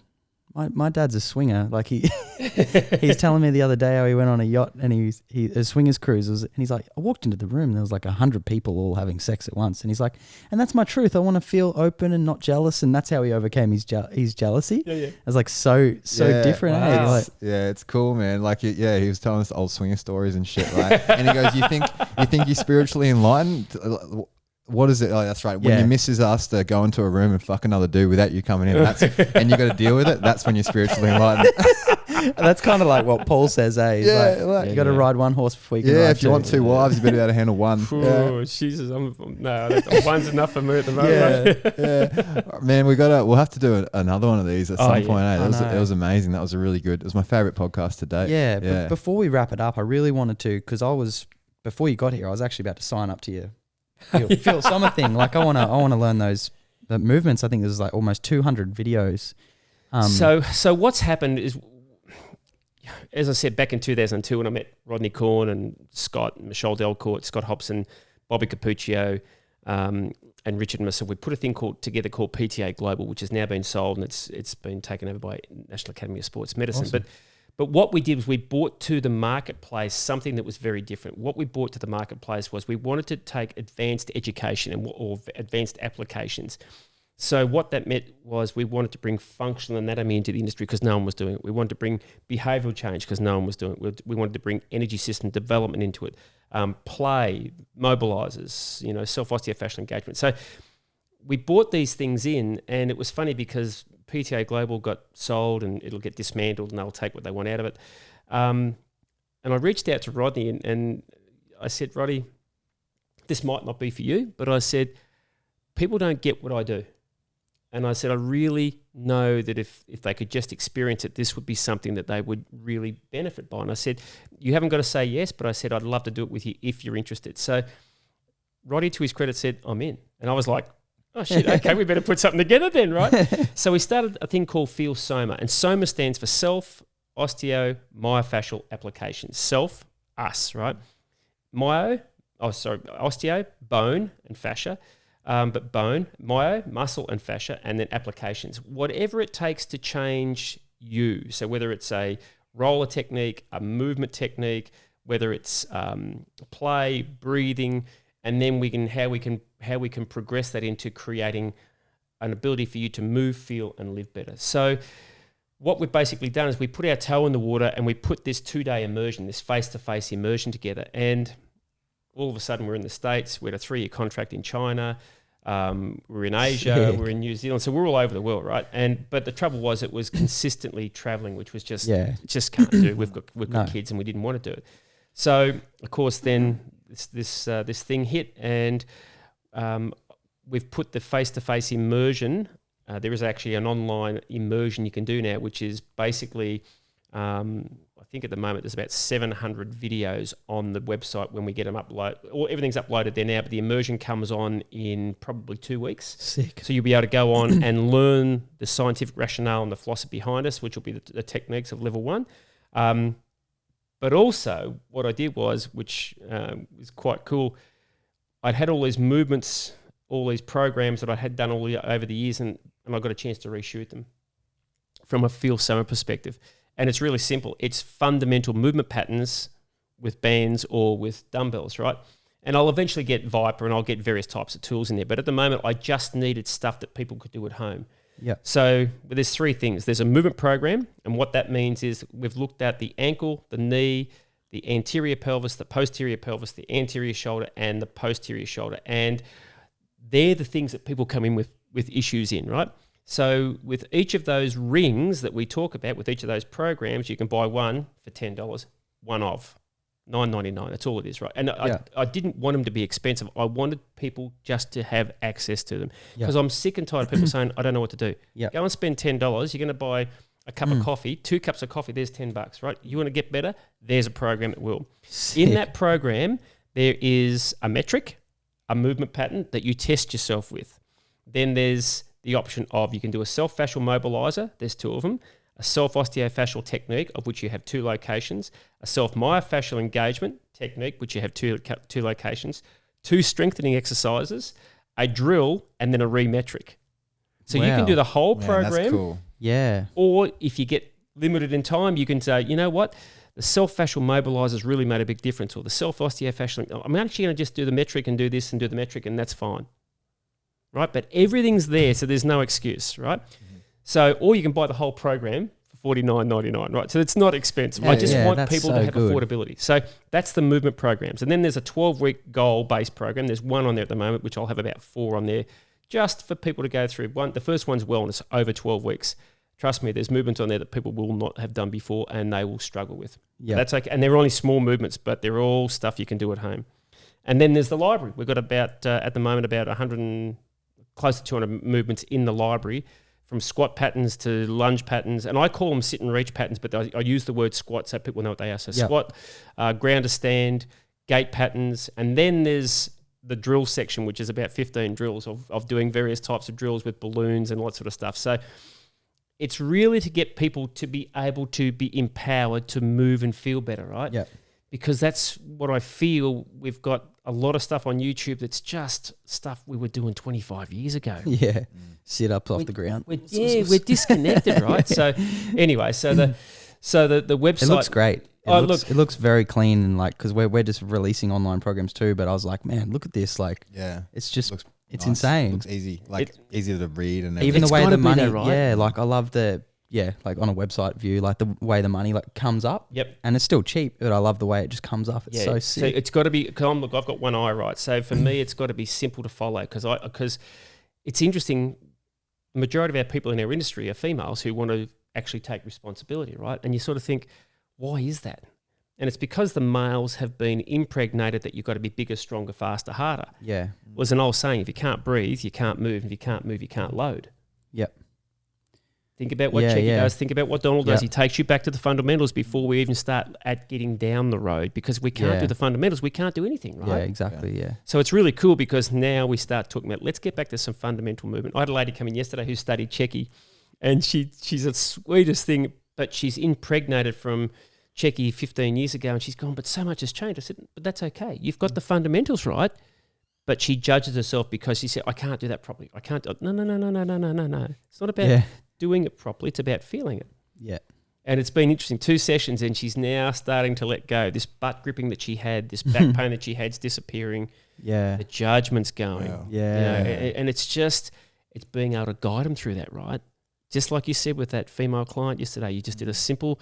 my dad's a swinger. Like he's telling me the other day how he went on a yacht and he a swingers cruise and he's like, I walked into the room and there was like 100 people all having sex at once, and he's like, and that's my truth. I want to feel open and not jealous, and that's how he overcame his jealousy. Yeah. It was like so different. Wow. Eh? Like, yeah, it's cool, man. Like, yeah, he was telling us old swinger stories and shit, right? And he goes, you think you're spiritually enlightened? What is it? Oh, that's right. When your missus asks to go into a room and fuck another dude without you coming in, and you got to deal with it, that's when you're spiritually enlightened. That's kind of like what Paul says, eh? He's like, you got to ride one horse before you can ride if you want two wives, you better be able to handle one. Oh, Jesus. One's enough for me at the moment. Man, we'll have to do another one of these at some point. Eh? It was amazing. That was it was my favorite podcast to date. Yeah. But before we wrap it up, I really wanted to, because before you got here, I was actually about to sign up to you. Feel Soma thing. Like I want to learn the movements. I think there's like almost 200 videos. So what's happened is, as I said, back in 2002 when I met Rodney Corn and Scott, Michelle Delcourt, Scott Hobson, Bobby Capuccio, and Richard Mercer, we put a thing together called PTA Global, which has now been sold and it's been taken over by National Academy of Sports Medicine. Awesome. But what we did was we brought to the marketplace something that was very different. What we brought to the marketplace was we wanted to take advanced education or advanced applications. So what that meant was we wanted to bring functional anatomy into the industry because no one was doing it. We wanted to bring behavioural change because no one was doing it. We wanted to bring energy system development into it, play, mobilizers, self-fascial engagement. So we brought these things in, and it was funny because PTA Global got sold and it'll get dismantled and they'll take what they want out of it. And I reached out to Rodney and I said, Rodney, this might not be for you, but I said, people don't get what I do. And I said, I really know that if they could just experience it, this would be something that they would really benefit by. And I said, you haven't got to say yes, but I said, I'd love to do it with you if you're interested. So Rodney, to his credit, said, I'm in. And I was like, oh shit, okay, we better put something together then, right? So we started a thing called Feel Soma, and Soma stands for Self, Osteo, Myofascial Applications. Self, us, right? Osteo, bone and fascia, but bone, myo, muscle and fascia, and then applications. Whatever it takes to change you. So whether it's a roller technique, a movement technique, whether it's play, breathing, and then how we can progress that into creating an ability for you to move, feel, and live better. So what we've basically done is we put our toe in the water and we put this 2-day immersion, this face-to-face immersion together. And all of a sudden we're in the States, we had a 3-year contract in China, we're in Asia, we're in New Zealand. So we're all over the world, right? But the trouble was it was consistently traveling, which was just can't do. We've got kids and we didn't want to do it. So of course then this thing hit, and we've put the face-to-face immersion. There is actually an online immersion you can do now, which is basically, I think at the moment there's about 700 videos on the website when we get them uploaded. Everything's uploaded there now, but the immersion comes on in probably 2 weeks. Sick. So you'll be able to go on and learn the scientific rationale and the philosophy behind us, which will be the techniques of level 1. But also what I did was, which was quite cool, I'd had all these movements, all these programs that I had done over the years, and I got a chance to reshoot them from a Feel Soma perspective. And it's really simple. It's fundamental movement patterns with bands or with dumbbells, right? And I'll eventually get Viper and I'll get various types of tools in there. But at the moment, I just needed stuff that people could do at home. Yeah. So there's 3 things. There's a movement program, and what that means is we've looked at the ankle, the knee, the anterior pelvis, the posterior pelvis, the anterior shoulder, and the posterior shoulder. And they're the things that people come in with issues in, right? So with each of those rings that we talk about, with each of those programs, you can buy one for $10, one of $9.99. That's all it is, right? And I didn't want them to be expensive. I wanted people just to have access to them, because I'm sick and tired of people saying, I don't know what to do. Go and spend $10. You're going to buy a cup of coffee, 2 cups of coffee, there's $10, right? You want to get better? There's a program that will. Sick. In that program, there is a metric, a movement pattern that you test yourself with. Then there's the option of you can do a self-fascial mobilizer, there's 2 of them, a self-osteofascial technique, of which you have 2 locations, a self-myofascial engagement technique, which you have 2 locations, 2 strengthening exercises, a drill, and then a re-metric. So you can do the whole program Yeah. Or if you get limited in time, you can say, you know what? The self-fascial mobilizers really made a big difference, or the self-osteofascial. I'm actually going to just do the metric and do this and do the metric, and that's fine. Right? But everything's there, so there's no excuse, right? Mm-hmm. So, or you can buy the whole program for $49.99, right? So it's not expensive. I just want people to have affordability. So that's the movement programs. And then there's a 12-week goal-based program. There's one on there at the moment, which I'll have about 4 on there, just for people to go through. The first one's wellness, over 12 weeks. Trust me, there's movements on there that people will not have done before and they will struggle with. Yeah, that's okay. And they're only small movements, but they're all stuff you can do at home. And then there's the library. We've got about, at the moment, about 100, close to 200 movements in the library, from squat patterns to lunge patterns. And I call them sit and reach patterns, but I use the word squat so people know what they are. So squat, ground to stand, gait patterns. And then there's the drill section, which is about 15 drills of doing various types of drills with balloons and all that sort of stuff. So it's really to get people to be able to be empowered to move and feel better, right? Yeah. Because that's what I feel. We've got a lot of stuff on YouTube that's just stuff we were doing 25 years ago. Yeah. Sit ups off the ground. We're disconnected, right? So anyway, so the website. It looks great. It looks very clean, and like, because we're just releasing online programs too, but I was like, man, look at this. Like, it's just, it's nice. Insane. It looks easy, easier to read, and even the way the money, there, right? Yeah, like I love like on a website view, like the way the money like comes up. Yep. And it's still cheap, but I love the way it just comes up. It's so sick. So it's got to be, look, I've got one eye, right? So for me, it's got to be simple to follow, because it's interesting. The majority of our people in our industry are females who want to actually take responsibility, right? And you sort of think, why is that? And it's because the males have been impregnated that you've got to be bigger, stronger, faster, harder. Yeah. Well, there's an old saying, if you can't breathe, you can't move. If you can't move, you can't load. Yep. Think about what Checky does. Think about what Donald does. He takes you back to the fundamentals before we even start at getting down the road, because we can't do the fundamentals. We can't do anything, right? Yeah, exactly, So it's really cool, because now we start talking about, let's get back to some fundamental movement. I had a lady come in yesterday who studied Checky, and she's the sweetest thing, but she's impregnated from Checky 15 years ago, and she's gone, but so much has changed. I said, but that's okay. You've got the fundamentals right. But she judges herself because she said, I can't do that properly. I can't do it. No. It's not about doing it properly. It's about feeling it. Yeah. And it's been interesting. 2 sessions, and she's now starting to let go. This butt gripping that she had, this back pain that she had's disappearing. Yeah. The judgment's going. Wow. Yeah. You know, and it's just, it's being able to guide them through that, right? Just like you said with that female client yesterday, you just did a simple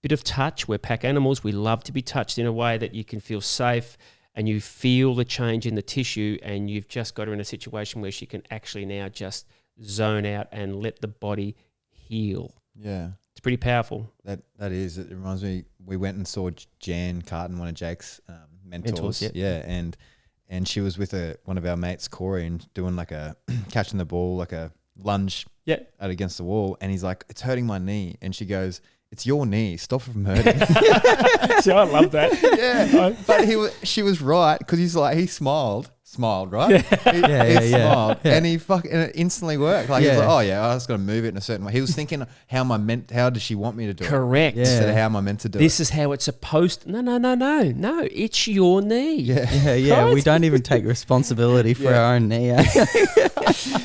bit of touch. We're pack animals. We love to be touched in a way that you can feel safe, and you feel the change in the tissue, and you've just got her in a situation where she can actually now just zone out and let the body heal. Yeah. It's pretty powerful. That is. It reminds me, we went and saw Jan Carton, one of Jake's mentors. And she was with one of our mates, Corey, and doing like a catching the ball, like a lunge out against the wall. And he's like, it's hurting my knee. And she goes, it's your knee. Stop it from hurting. See, I love that. Yeah. But she was right, because he's like, he smiled, right? He smiled, and and it instantly worked. Like, he was like, oh yeah, I was going to move it in a certain way. He was thinking, how does she want me to do it? Correct. Instead of how am I meant to do it? This is how it's supposed to. No. It's your knee. Yeah. We don't even take responsibility for our own knee.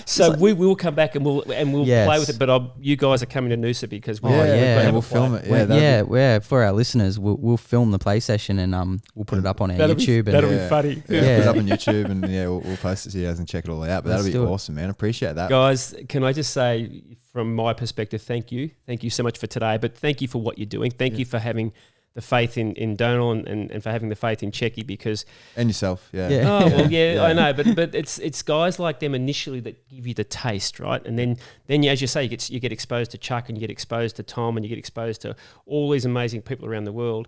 So we will come back and we'll play with it. But you guys are coming to Noosa because we'll film it. For our listeners, we'll film the play session, and we'll put it up on our YouTube. That'll be funny. Put it up on YouTube, and we'll post it so you guys can check it all out. But that'll be awesome, man. Appreciate that, guys. Can I just say, from my perspective, thank you so much for today. But thank you for what you're doing. Thank you for having the faith in Donal and for having the faith in Checky, because and yourself, I know, but it's guys like them initially that give you the taste, right? And then as you say, you get exposed to Chuck, and you get exposed to Tom, and you get exposed to all these amazing people around the world,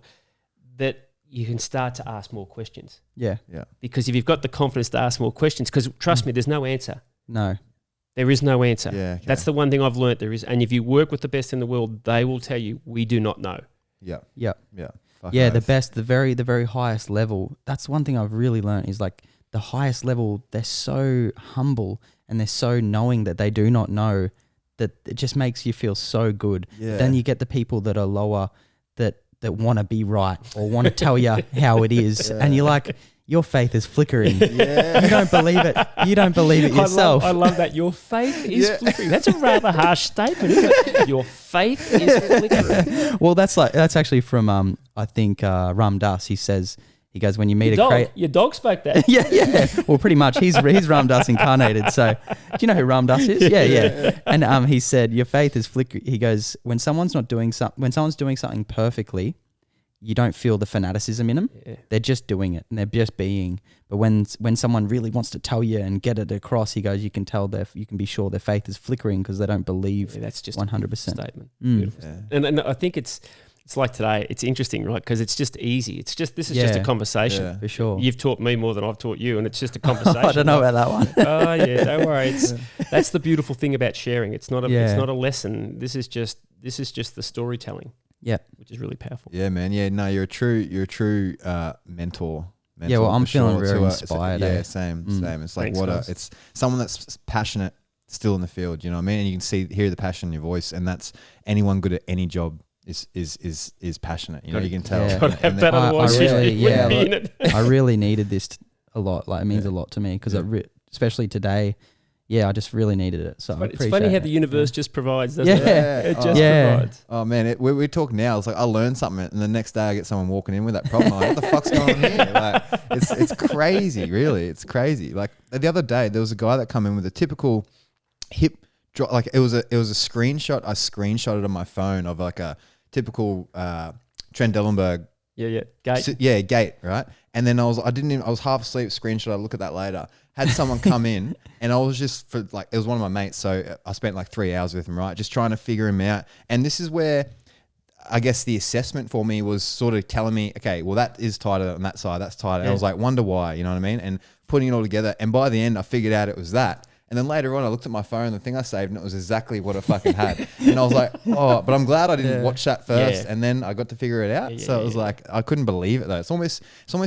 that you can start to ask more questions. Yeah. Because if you've got the confidence to ask more questions, because trust me, there's no answer. No. There is no answer. Yeah. Okay. That's the one thing I've learnt. There is, and if you work with the best in the world, they will tell you, we do not know. Yeah. The best, the very highest level. That's one thing I've really learned, is like the highest level, they're so humble, and they're so knowing that they do not know, that it just makes you feel so good. Yeah. Then you get the people that are lower, that want to be right, or want to tell you how it is. And you're like, your faith is flickering. Yeah. You don't believe it. You don't believe it yourself. I love that. Your faith is flickering. That's a rather harsh statement, isn't it? Your faith is flickering. Well, that's actually from I think Ram Dass. He goes, when you meet Your dog spoke that. yeah. Well, pretty much. He's Ram Dass incarnated. So, do you know who Ram Dass is? Yeah. And he said, your faith is flickering. He goes, when someone's doing something perfectly, you don't feel the fanaticism in them. Yeah. They're just doing it and they're just being. But when someone really wants to tell you and get it across, he goes, you can be sure their faith is flickering because they don't believe. That's just 100% statement. Beautiful. Yeah. And I think it's like today. It's interesting, right? Because it's just easy. This is just a conversation. For sure. You've taught me more than I've taught you, and it's just a conversation. I don't know about that one. Oh yeah, don't worry. That's the beautiful thing about sharing. It's not a lesson. This is just the storytelling. Yeah, which is really powerful. Yeah, man. Yeah, no, you're a true mentor. Yeah, well, I'm feeling very inspired. Same. It's like Thanks, it's someone that's passionate still in the field. You know what I mean? And you can hear the passion in your voice, and that's anyone good at any job is passionate. You know, you can tell. I really needed this a lot. Like, it means a lot to me because especially today. Yeah, I just really needed it. So it's funny how the universe just provides, doesn't it? It just provides. Oh man, we talk now. It's like I learned something, and the next day I get someone walking in with that problem. Like, what the fuck's going on here? Like, it's crazy, really. It's crazy. Like the other day, there was a guy that come in with a typical hip drop. Like it was a screenshot. I screenshotted on my phone of like a typical Trendelenburg. Gait. Gait, right? And then I was half asleep, screenshot, I'll look at that later. Had someone come in and I was just it was one of my mates. So I spent like 3 hours with him, right? Just trying to figure him out. And this is where I guess the assessment for me was sort of telling me, okay, well that is tighter on that side, that's tighter. And I was like, wonder why, you know what I mean? And putting it all together. And by the end I figured out it was that. And then later on, I looked at my phone, the thing I saved, and it was exactly what I fucking had. And I was like, oh, but I'm glad I didn't watch that first. And then I got to figure it out. So it was like, I couldn't believe it though. It's almost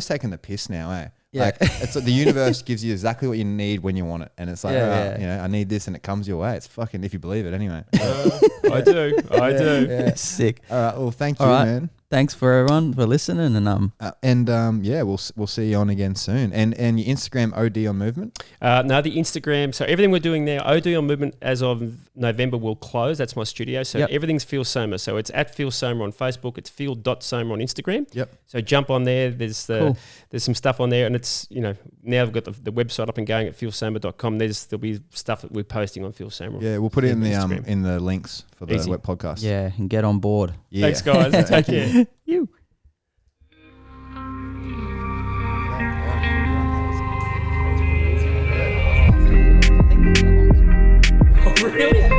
taking the piss now, eh? Yeah. Like it's like the universe gives you exactly what you need when you want it. And it's like, you know, I need this and it comes your way. It's fucking, if you believe it anyway. I do. Yeah. Sick. All right. Well, thank you, man. Thanks for everyone for listening, and we'll see you on again soon. And your Instagram OD on Movement. No, the Instagram. So everything we're doing now, OD on Movement as of November will close. That's my studio. So everything's Feel Soma. So it's at Feel Soma on Facebook. It's feel.soma on Instagram. Yep. So jump on there. There's some stuff on there, and it's now we've got the website up and going at feelsoma.com. There'll be stuff that we're posting on Feel Soma. Yeah, we'll put it in the links for the web podcast. Yeah, and get on board. Yeah. Thanks, guys. Take care. You. Oh, really?